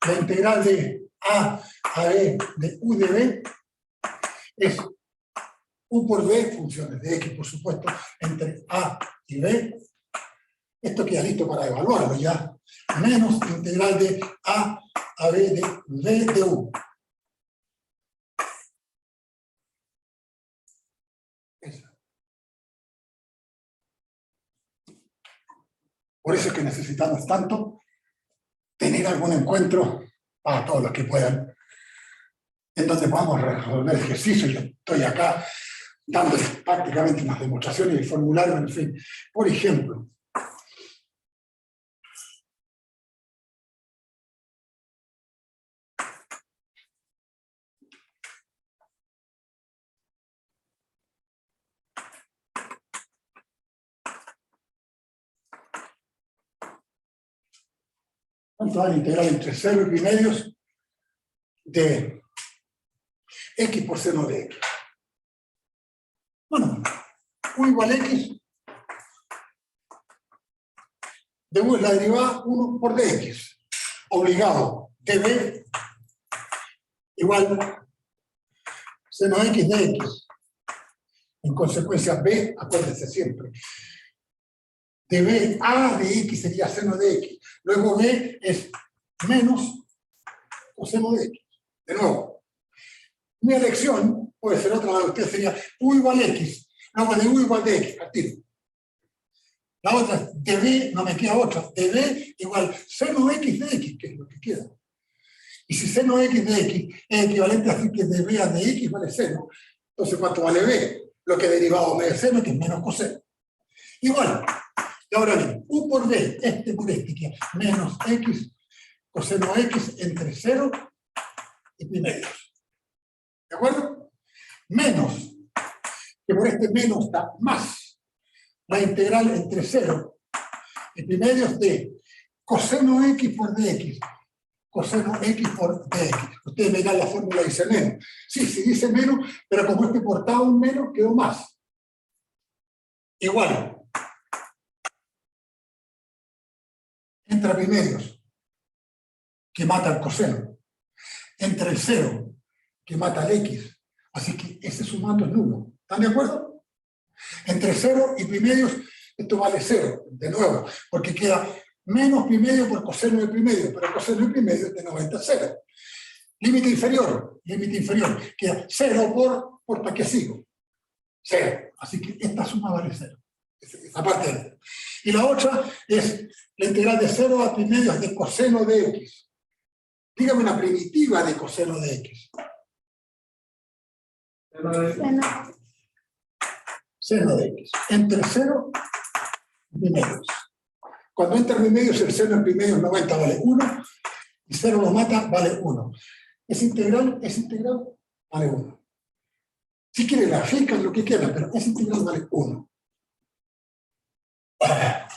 la integral de a b de u de b es u por b, funciones de x, por supuesto, entre a y b. Esto queda listo para evaluarlo ya. Menos integral de a b de v de u. Esa. Por eso es que necesitamos tanto tener algún encuentro, para todos los que puedan, en donde podamos resolver ejercicios. Yo estoy acá dándoles prácticamente unas demostraciones y formulario, en fin. Por ejemplo, ¿cuánto da la integral entre 0 y pi medios de x por seno de x? Bueno, u igual x de u es la derivada 1 por dx. Obligado, db igual seno x de x. En consecuencia, b, acuérdense siempre, db a de x sería seno de x. Luego b es menos coseno de x. De nuevo, mi elección puede ser otra de ustedes, sería u igual x. Luego de u igual de x, al tiro. La otra, db, no me queda otra, db igual seno x de x, que es lo que queda. Y si seno x de x es equivalente a decir que db a de x vale seno, entonces ¿cuánto vale b? Lo que derivado me de seno, que es menos coseno. Igual, y ahora bien, u por b, este por este, que es menos x coseno x entre 0 y pi medios. ¿De acuerdo? Menos, que por este menos da más la integral entre 0 y pi medios de coseno X por dx. Coseno X por dx. Ustedes verán la fórmula dice menos. Sí, sí dice menos, pero como este portaba un menos, quedó más. Igual. Entra pi medios, que mata al coseno. Entre el 0, que mata al x. Así que ese sumando es nulo. ¿Están de acuerdo? Entre 0 y pi medios, esto vale 0, de nuevo, porque queda menos pi medio por coseno de pi medio, pero coseno de pi medio es de 90 a 0. Límite inferior, queda 0 por ¿para qué sigo? 0. Así que esta suma vale 0. Esa parte de 0. Y la otra es la integral de 0 a pi medios de coseno de x. Dígame una primitiva de coseno de x. Seno de x. Entre 0 y pi medios. Cuando entra pi medios, el seno en pi medios 90 vale 1, y 0 lo mata, vale 1. Es integral, vale 1. Si quieren, grafican lo que quieran, pero es integral, vale 1.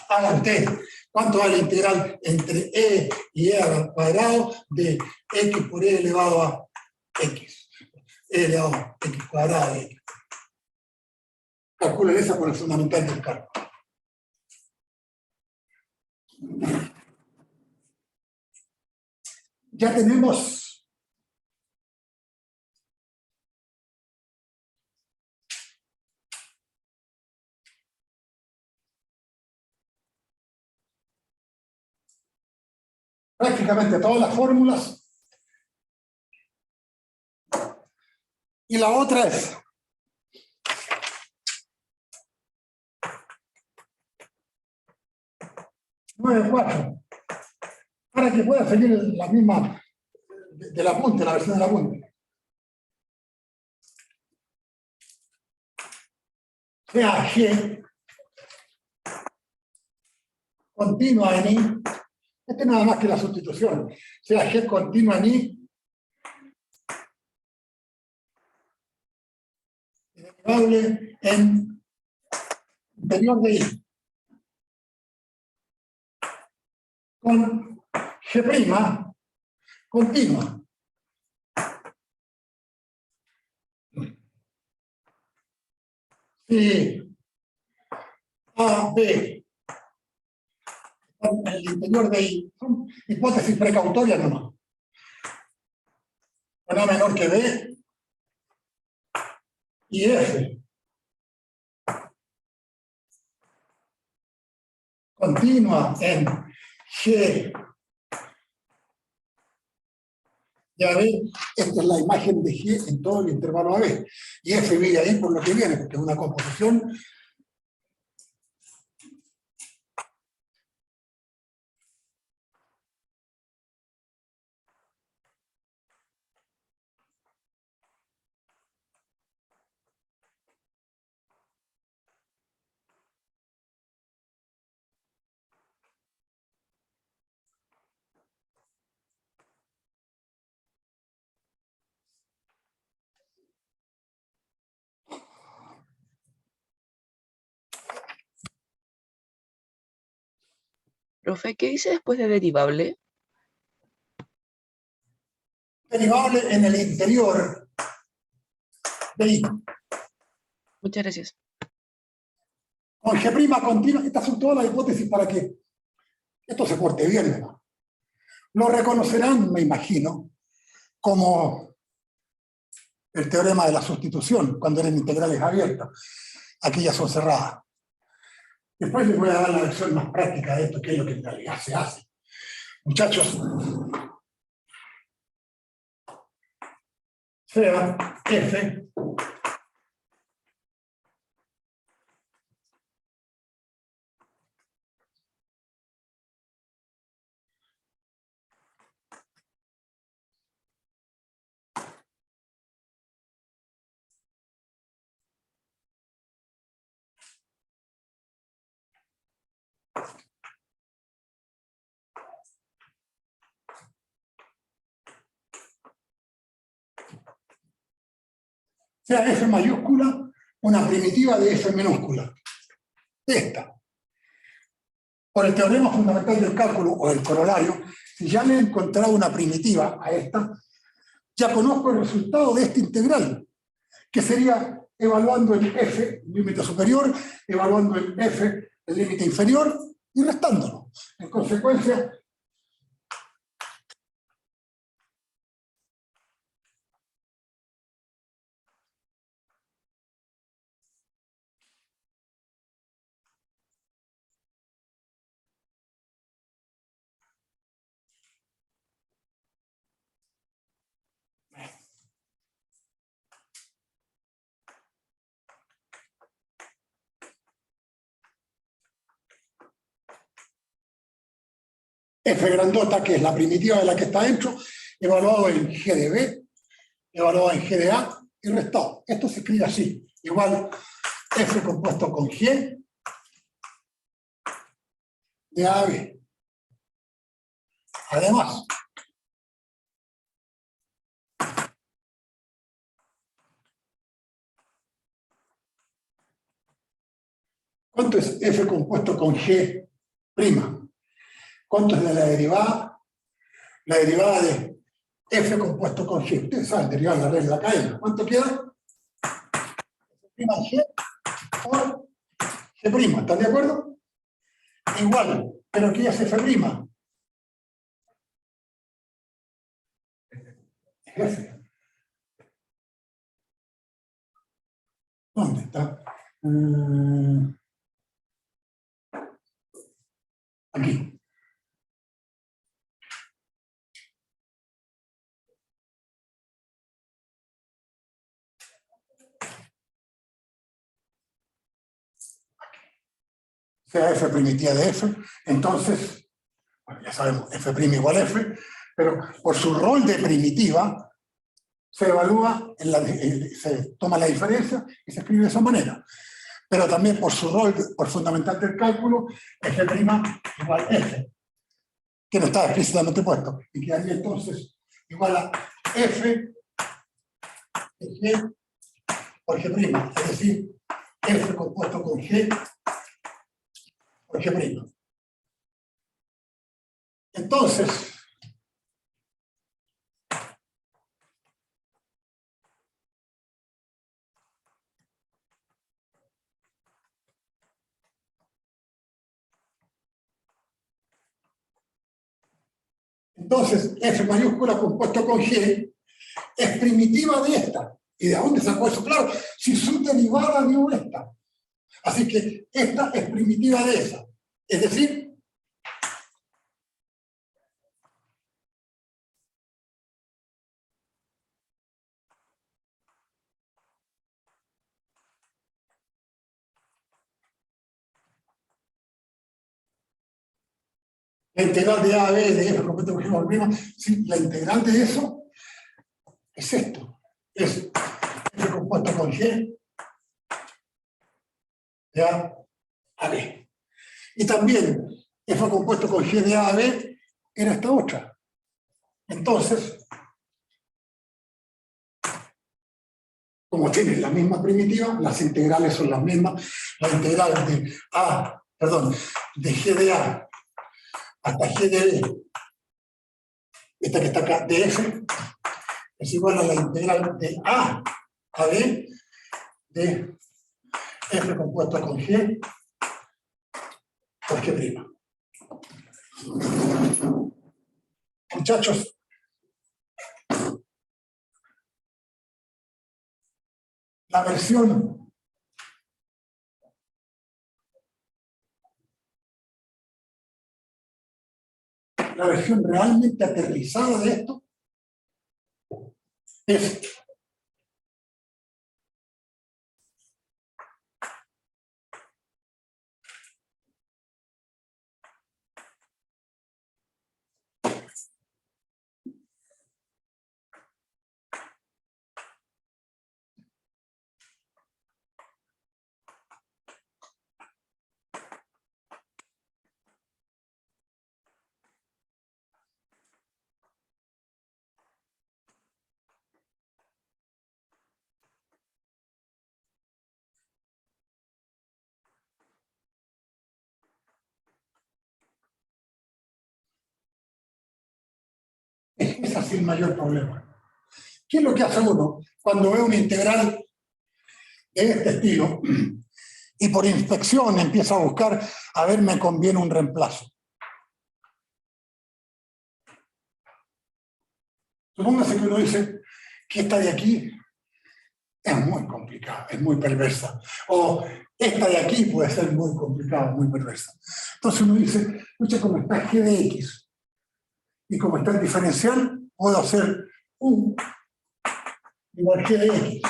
Hagan ustedes, ¿cuánto vale la integral entre e y e al cuadrado de x por e elevado a x? E elevado a x cuadrado de x. Calculen esa por el fundamental del cálculo. Ya tenemos prácticamente todas las fórmulas. Y la otra es (9,4) para que pueda seguir la misma del apunte, la versión del apunte. Sea G continua en I. Este es nada más que la sustitución. Sea G continua en I. Derivable en interior de I. Con G' continua. Si A, B, en el interior de I, son hipótesis precautorias nomás. Con A menor que B y F. Continua en G. Ya ve, esta es la imagen de G en todo el intervalo AB. Y F viene ahí por lo que viene, porque es una composición. Profe, ¿qué dice después de derivable? Derivable en el interior de I. Muchas gracias. Con G' continua, estas son todas las hipótesis para que esto se porte bien, ¿verdad? Lo reconocerán, me imagino, como el teorema de la sustitución, cuando eran integrales abiertas. Aquí ya son cerradas. Después les voy a dar la versión más práctica de esto, que es lo que en realidad se hace. Muchachos, sea F sea F mayúscula, una primitiva de F minúscula. Esta. por el teorema fundamental del cálculo o el corolario, si ya le he encontrado una primitiva a esta, ya conozco el resultado de esta integral, que sería evaluando el f, límite superior, evaluando el f, el límite inferior, y restándolo. En consecuencia, f grandota, que es la primitiva de la que está dentro, evaluado en g de b, evaluado en g de a y restado. Esto se escribe así, igual f compuesto con g de a a b. Además, ¿cuánto es f compuesto con g'? ¿Cuánto es de la derivada? La derivada de f compuesto con g. Ustedes saben, derivada de la regla de la cadena. ¿Cuánto queda? F' g por g'. ¿Están de acuerdo? Igual, pero ¿qué es f'? F. ¿Dónde está? Aquí. Sea f primitiva de f, entonces, bueno, ya sabemos, f' igual f, pero por su rol de primitiva, se evalúa, se toma la diferencia y se escribe de esa manera. Pero también por su rol, por fundamental del cálculo, f' igual f, que no está explícitamente puesto, y quedaría entonces igual a f de g por g', es decir, f compuesto con g por g'. Entonces, f mayúscula compuesto con g es primitiva de esta. ¿Y de dónde sacó eso? Claro, si su derivada dio esta. Así que esta es primitiva de esa. Es decir, la integral de a a b de f compuesto con g por prima, sí, la integral de eso es esto. Es f compuesto con g de a a b. Y también f compuesto con g de a a b era esta otra. Entonces, como tienen la misma primitiva, las integrales son las mismas. La integral de a, perdón, de g de a hasta g de b, esta que está acá, de f, es igual a la integral de a a b de f compuesto con g por g'. Muchachos, la versión realmente aterrizada de esto es sin mayor problema. ¿Qué es lo que hace uno cuando ve una integral de este estilo y por inspección empieza a buscar, a ver, me conviene un reemplazo? Supóngase que uno dice que esta de aquí es muy complicada, es muy perversa. O esta de aquí puede ser muy complicada, muy perversa. Entonces uno dice, escucha, como está g de x y como está el diferencial, puedo hacer u igual g de x.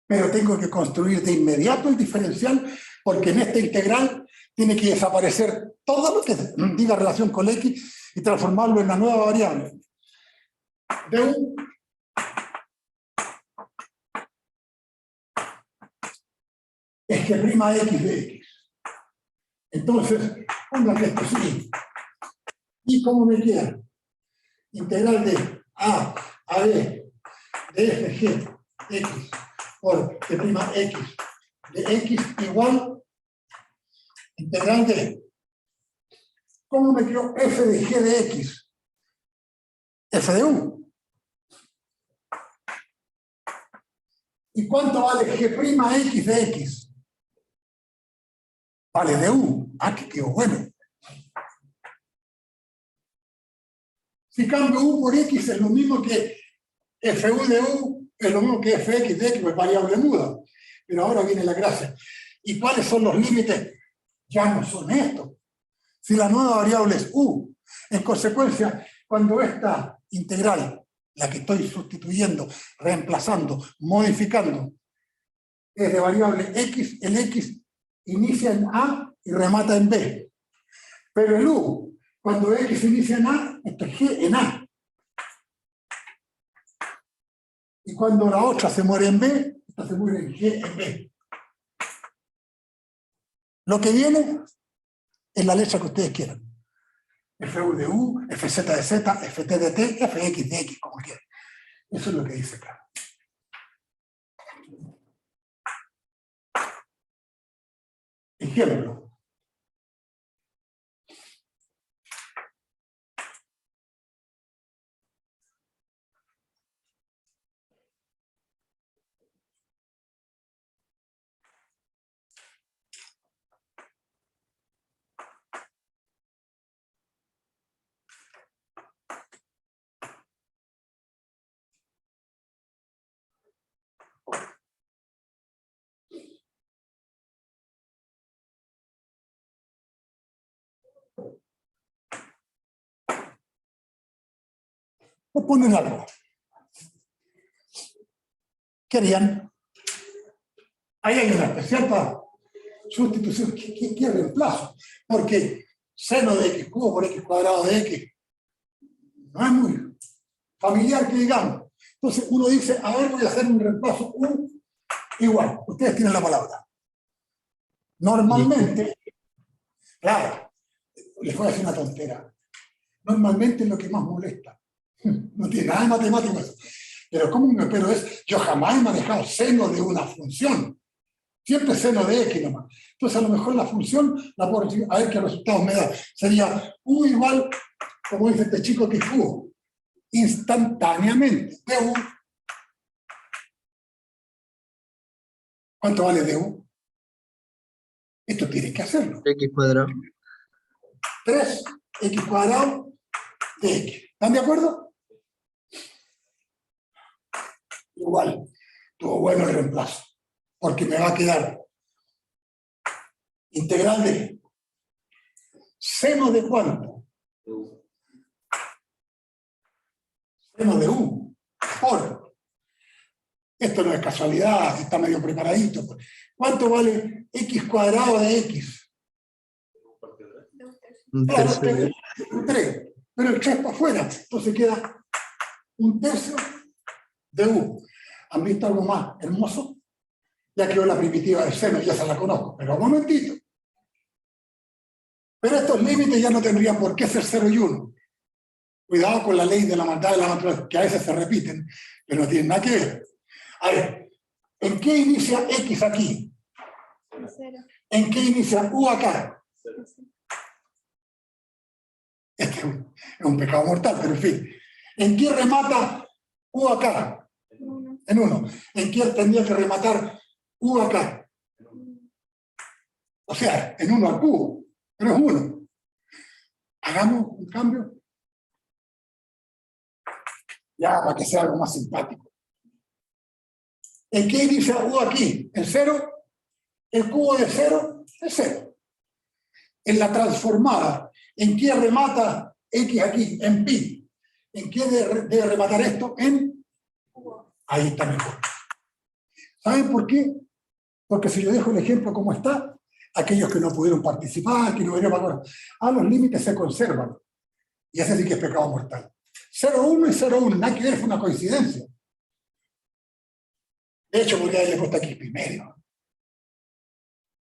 Pero tengo que construir de inmediato el diferencial porque en esta integral tiene que desaparecer todo lo que diga relación con x y transformarlo en una nueva variable. Du es que prima x de x. Entonces, pongan que esto sí. ¿Y cómo me queda? Integral de a b de f g x por que prima x de x igual integral de, ¿cómo me quedó f de g de x? F de u. ¿Y cuánto vale g' x de x? Vale de u. Ah, que quedó bueno. Si cambio u por x es lo mismo que fu de u, es lo mismo que fx de x, pues variable muda. Pero ahora viene la gracia. ¿Y cuáles son los límites? Ya no son estos. Si la nueva variable es u, en consecuencia, cuando esta integral, la que estoy sustituyendo, reemplazando, modificando, es de variable x, el x inicia en a y remata en b. Pero el u, cuando x inicia en a, esto es g en a. Y cuando la otra se muere en b, esta se muere en g en b. Lo que viene es la letra que ustedes quieran. Fu de u, fz de z, ft de t, fx de x, como quieran. Eso es lo que dice acá. Ejemplo. O ponen algo. ¿Qué harían? Ahí hay una especial para sustitución. ¿Qué reemplazo? Porque seno de x cubo por x cuadrado de x no es muy familiar que digamos. Entonces uno dice, a ver, voy a hacer un reemplazo u igual. Ustedes tienen la palabra. Normalmente, claro, les voy a decir una tontera. Normalmente es lo que más molesta. No tiene nada de matemático eso. Pero como un pero es, yo jamás he manejado seno de una función. Siempre seno de x nomás. Entonces a lo mejor la función la puedo decir, a ver qué resultados me da. Sería u igual, como dice este chico, que cubo. Instantáneamente. Du. ¿Cuánto vale du? Esto tiene que hacerlo. X cuadrado. 3x cuadrado de x. ¿Están de acuerdo? Igual, estuvo bueno el reemplazo, porque me va a quedar integral de seno de cuánto. Seno de u por. Esto no es casualidad, está medio preparadito. ¿Cuánto vale x cuadrado de x? Un Claro, tercio. un 3, pero el 3 para afuera, entonces queda un tercio de u. ¿Han visto algo más hermoso? Ya quedó la primitiva de seno, ya se la conozco, pero un momentito. Pero estos límites ya no tendrían por qué ser 0 y 1. Cuidado con la ley de la maldad de la naturaleza, que a veces se repiten, pero no tienen nada que ver. A ver, ¿en qué inicia x aquí? Cero. ¿En qué inicia u acá? Cero. Este es un pecado mortal, pero en fin. ¿En qué remata U acá? En 1. ¿En qué tendría que rematar U acá? O sea, en 1 al cubo, pero es 1. Hagamos un cambio. Ya, para que sea algo más simpático. ¿En qué inicia U aquí? ¿En 0? El cubo de 0 es 0. En la transformada, ¿en qué remata X aquí? En pi. ¿En qué debe rematar esto? En... Ahí está mejor. ¿Saben por qué? Porque si yo dejo el ejemplo como está, aquellos que no pudieron participar, que no vieron valor, los límites se conservan. Y ese sí que es pecado mortal. 0,1 y 0,1, nada que ver, fue una coincidencia. De hecho, podría haberle puesto aquí pi medio.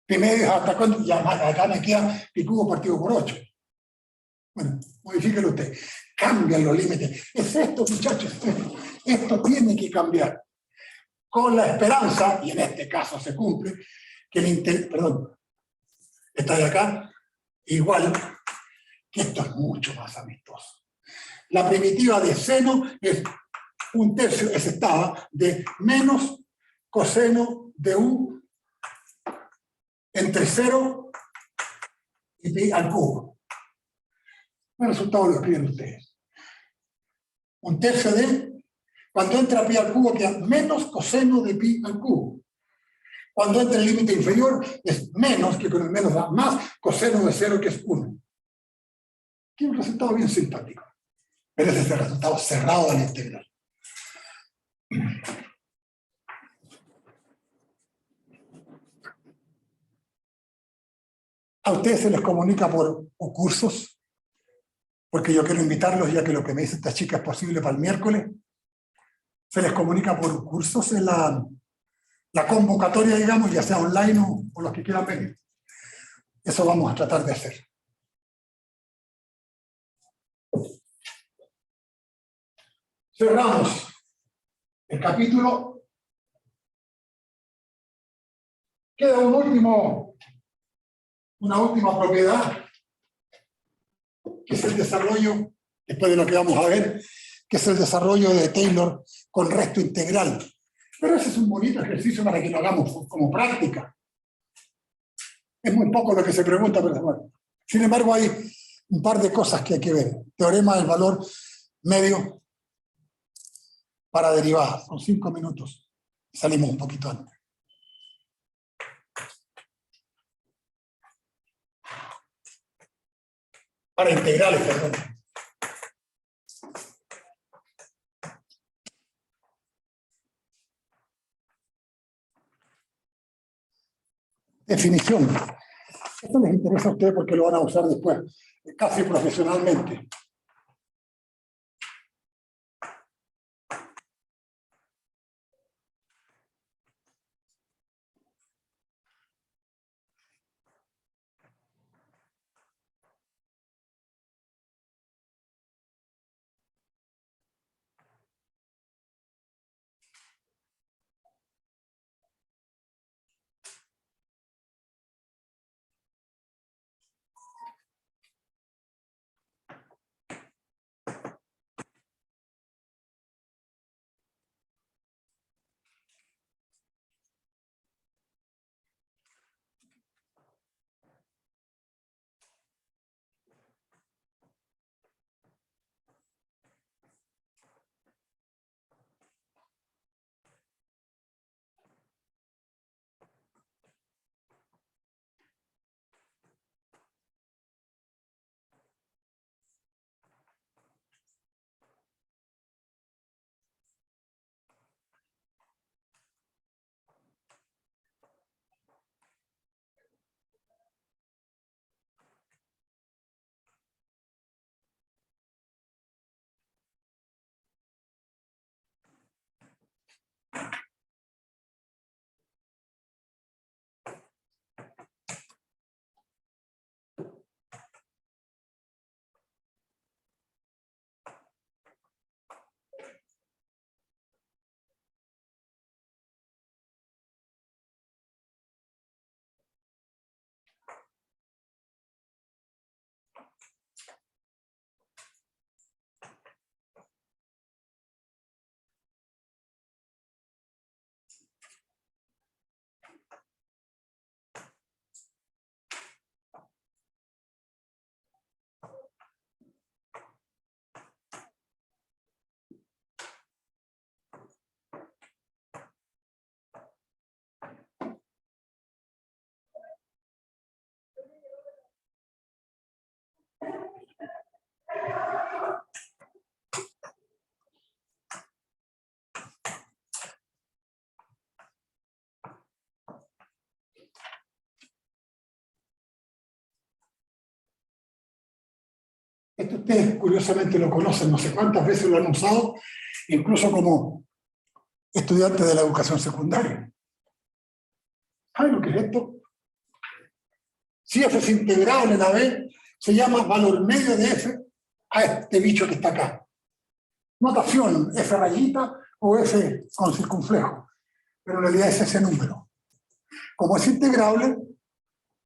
Pi medio es hasta cuándo, ya acá me queda pi cubo partido por 8. Bueno, modifíquelo usted. Cambian los límites. Es esto, muchachos, esto tiene que cambiar. Con la esperanza, y en este caso se cumple, que está de acá, igual que esto es mucho más amistoso. La primitiva de seno es 1/3, ese estaba, de menos coseno de U entre 0 y pi al cubo. El resultado lo escriben ustedes. 1/3 de, cuando entra pi al cubo queda menos coseno de pi al cubo. Cuando entra el límite inferior es menos, que con el menos da más, coseno de 0, que es 1. Aquí un resultado bien simpático. Pero ese es el resultado cerrado de la integral. A ustedes se les comunica por cursos, porque yo quiero invitarlos, ya que lo que me dice esta chica es posible para el miércoles. Se les comunica por cursos en la convocatoria, digamos, ya sea online o los que quieran venir. Eso vamos a tratar de hacer. Cerramos el capítulo. Queda una última propiedad, que es el desarrollo, después de lo que vamos a ver, que es el desarrollo de Taylor con resto integral. Pero ese es un bonito ejercicio para que lo hagamos como práctica. Es muy poco lo que se pregunta, pero bueno. Sin embargo, hay un par de cosas que hay que ver. Teorema del valor medio para derivadas. Son 5 minutos. Salimos un poquito antes. Para integrales, perdón. Definición. Esto les interesa a ustedes porque lo van a usar después, casi profesionalmente. Esto ustedes curiosamente lo conocen, no sé cuántas veces lo han usado, incluso como estudiantes de la educación secundaria. ¿Saben lo que es esto? Si f es integrable en la B, se llama valor medio de f a este bicho que está acá. Notación, f rayita o f con circunflejo, pero en realidad es ese número. Como es integrable,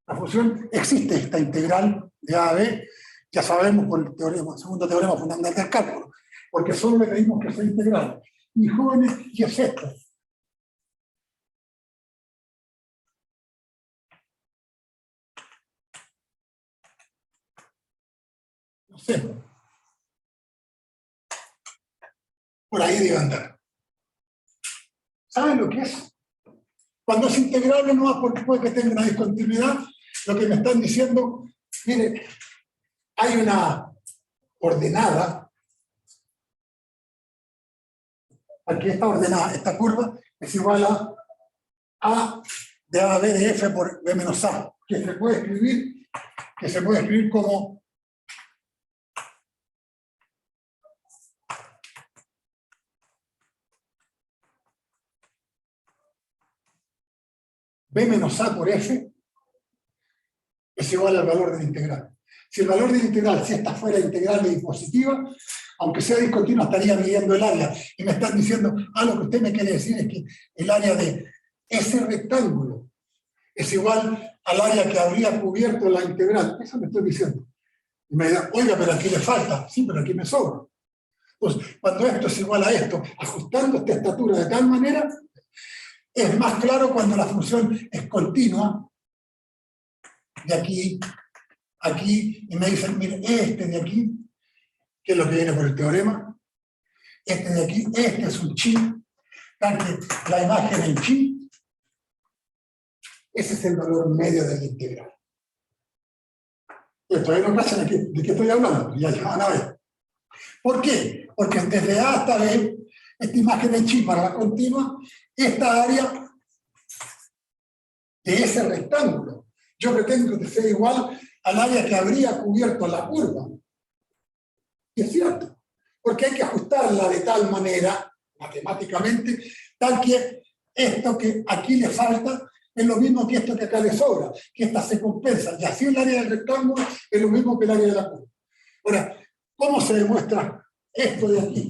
la función existe esta integral de a a b, ya sabemos por el teorema, segundo teorema fundamental del cálculo, porque solo le pedimos que sea integral. Y jóvenes, ¿qué es esto? No sé. Por ahí debe andar. ¿Saben lo que es? Cuando es integrable no es porque puede que tenga una discontinuidad, lo que me están diciendo, mire, hay una ordenada, aquí esta ordenada, esta curva es igual a de a b de f por b menos a, que se puede escribir como b menos a por f es igual al valor de la integral. Si el valor de la integral, si esta fuera integral y positiva, aunque sea discontinua, estaría midiendo el área. Y me están diciendo, lo que usted me quiere decir es que el área de ese rectángulo es igual al área que habría cubierto la integral. Eso me estoy diciendo. Y me dirán, oiga, pero aquí le falta. Sí, pero aquí me sobra. Entonces, cuando esto es igual a esto, ajustando esta estatura de tal manera, es más claro cuando la función es continua, de aquí, aquí, y me dicen, mire, este de aquí, que es lo que viene por el teorema, este de aquí, este es un chi, tanto la imagen en chi, ese es el valor medio de la integral. Pues todavía no cachan de qué estoy hablando, ya van a ver. ¿Por qué? Porque desde A hasta B, esta imagen en chi para la continua, esta área de ese rectángulo, yo pretendo que sea igual al área que habría cubierto la curva. Y es cierto, porque hay que ajustarla de tal manera, matemáticamente, tal que esto que aquí le falta es lo mismo que esto que acá le sobra, que esta se compensa. Y así el área del rectángulo es lo mismo que el área de la curva. Ahora, ¿cómo se demuestra esto de aquí?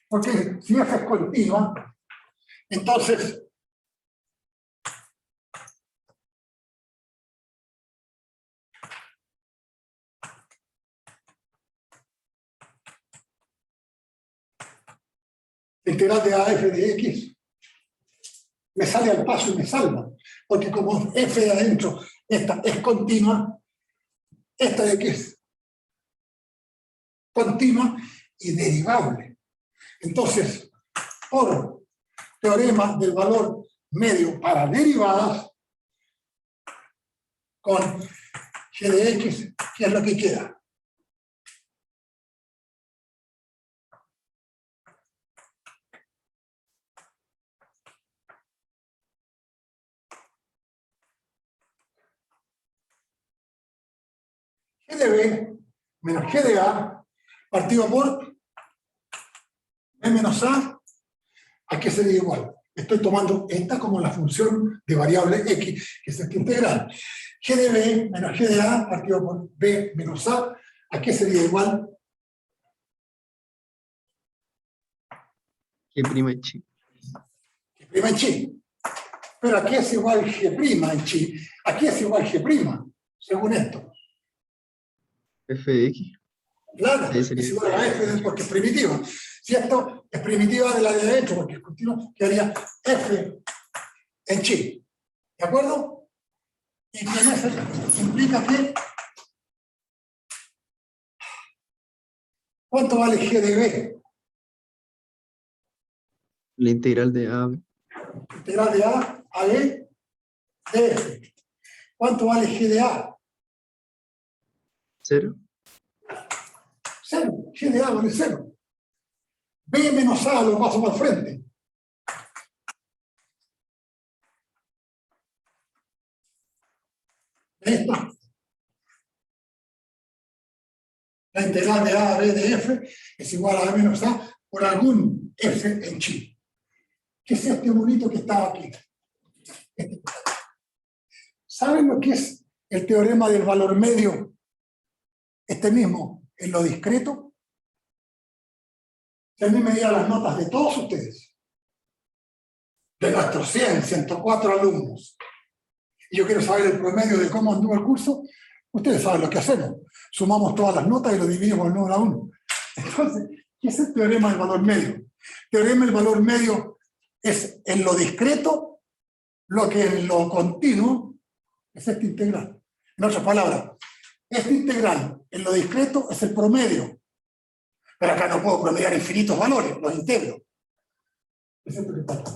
Porque si f es continua, entonces la integral de AF de X me sale al paso y me salva. Porque como f de adentro esta es continua, esta de aquí es continua y derivable. Entonces, por teorema del valor medio para derivadas, con g de x, ¿qué es lo que queda? G de b menos g de a partido por b menos a qué sería igual. Estoy tomando esta como la función de variable x, que es esta integral. G de b menos g de a partido por b menos ¿a qué sería igual? G' en chi. G' en chi. Pero aquí es igual G' en chi. Aquí es igual G', según esto. Fx. Claro, Ahí sería es igual a f porque es primitiva. Si esto es primitiva de la de adentro, porque es continuo, quedaría f en chi. ¿De acuerdo? Y con eso implica que ¿cuánto vale g de b? La integral de a, Integral de a b de f. ¿Cuánto vale g de a? 0. 0. G de a vale 0. B menos a lo paso para el frente. Esto. La integral de A a B de F es igual a B menos A por algún F en chi. ¿Qué es este bonito que estaba aquí? ¿Saben lo que es el teorema del valor medio? Este mismo, en lo discreto. Si a mí me dieran las notas de todos ustedes, de nuestros 100, 104 alumnos, y yo quiero saber el promedio de cómo anduvo el curso, ustedes saben lo que hacemos. Sumamos todas las notas y lo dividimos el número a uno. Entonces, ¿qué es el teorema del valor medio? El teorema del valor medio es en lo discreto lo que en lo continuo es esta integral. En otras palabras, esta integral en lo discreto es el promedio. Pero acá no puedo promediar infinitos valores, los integro. Es esto que pasa.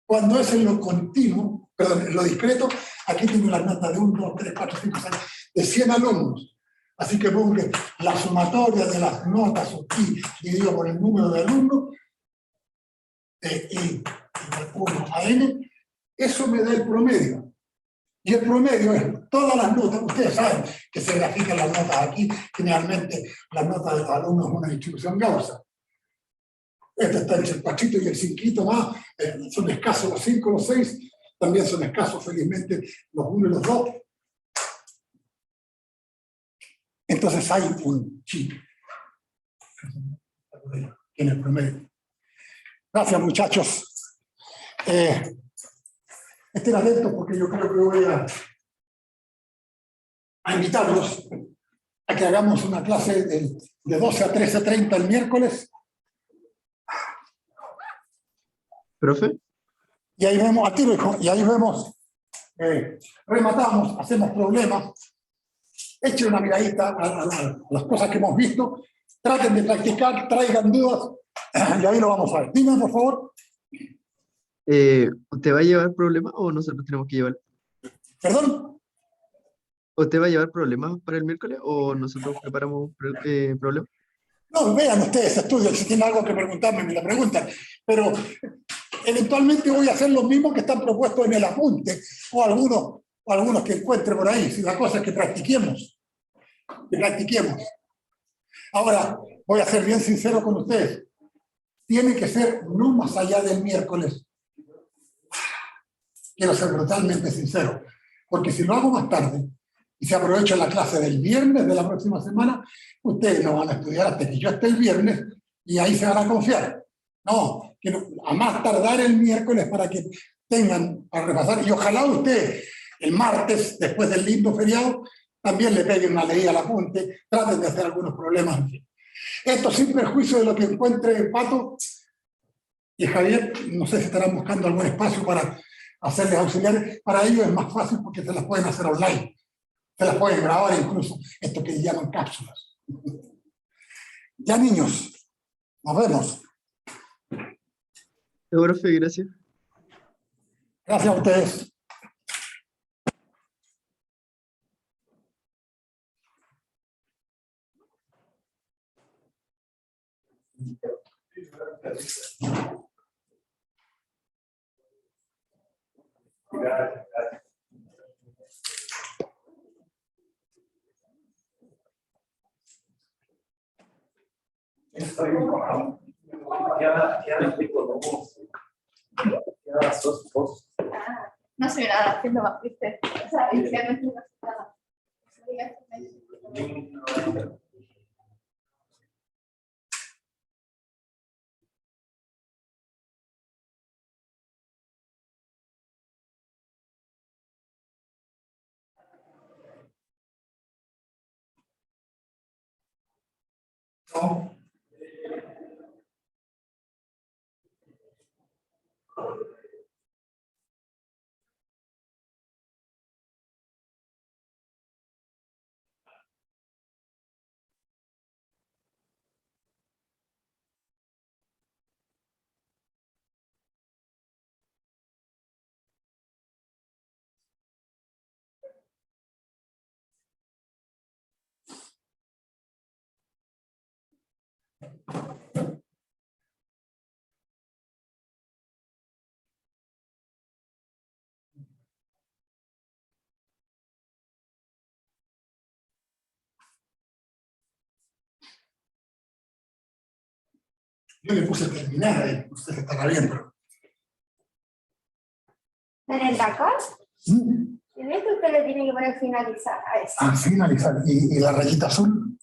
Cuando es en lo continuo, perdón, en lo discreto, aquí tengo las notas de 1, 2, 3, 4, 5, 6, de 100 alumnos. Así que pongo que la sumatoria de las notas sub i dividido por el número de alumnos, de i igual 1 a n, eso me da el promedio. Y el promedio es todas las notas. Ustedes saben que se grafican las notas aquí. Generalmente las notas de los alumnos es una distribución Gauss. Este está entre el 4 y el 5 más, son escasos los 5, los 6, también son escasos felizmente los 1 y los 2. Entonces hay un chi en el promedio. Gracias, muchachos. Estén atentos porque yo creo que voy a invitarlos a que hagamos una clase de 12 a 13:30 el miércoles. ¿Profe? Y ahí vemos, a tiro, hijo, y ahí vemos, rematamos, hacemos problemas, echen una miradita a las cosas que hemos visto, traten de practicar, traigan dudas, y ahí lo vamos a ver. Dime, por favor. ¿Usted va a llevar problemas o nosotros tenemos que llevar? ¿Perdón? ¿Usted va a llevar problemas para el miércoles o nosotros preparamos problemas? No, vean ustedes, estudien, si tienen algo que preguntarme, me lo preguntan, pero eventualmente voy a hacer lo mismo que están propuestos en el apunte, o algunos que encuentre por ahí, si la cosa es que practiquemos. Ahora, voy a ser bien sincero con ustedes, tiene que ser no más allá del miércoles. Quiero ser brutalmente sincero, porque si lo hago más tarde, y se aprovecha la clase del viernes de la próxima semana, ustedes no van a estudiar hasta que yo esté el viernes, y ahí se van a confiar. No, a más tardar el miércoles para que tengan para repasar, y ojalá usted el martes, después del lindo feriado, también le peguen una leída al apunte, traten de hacer algunos problemas. Esto sin perjuicio de lo que encuentre Pato y Javier, no sé si estarán buscando algún espacio para hacerles auxiliares. Para ellos es más fácil porque se las pueden hacer online, se las pueden grabar incluso, esto que llaman cápsulas. Ya, niños, nos vemos. Profe, gracias. Gracias a ustedes. No soy nada, haciendo más triste. O sea, inicialmente no soy nada. No. Yo le puse terminar ahí, usted estará bien, pero... ¿En el Dakar? ¿Mm? En esto usted le tiene que poner finalizar a eso. Ah, finalizar. ¿Y la rayita azul?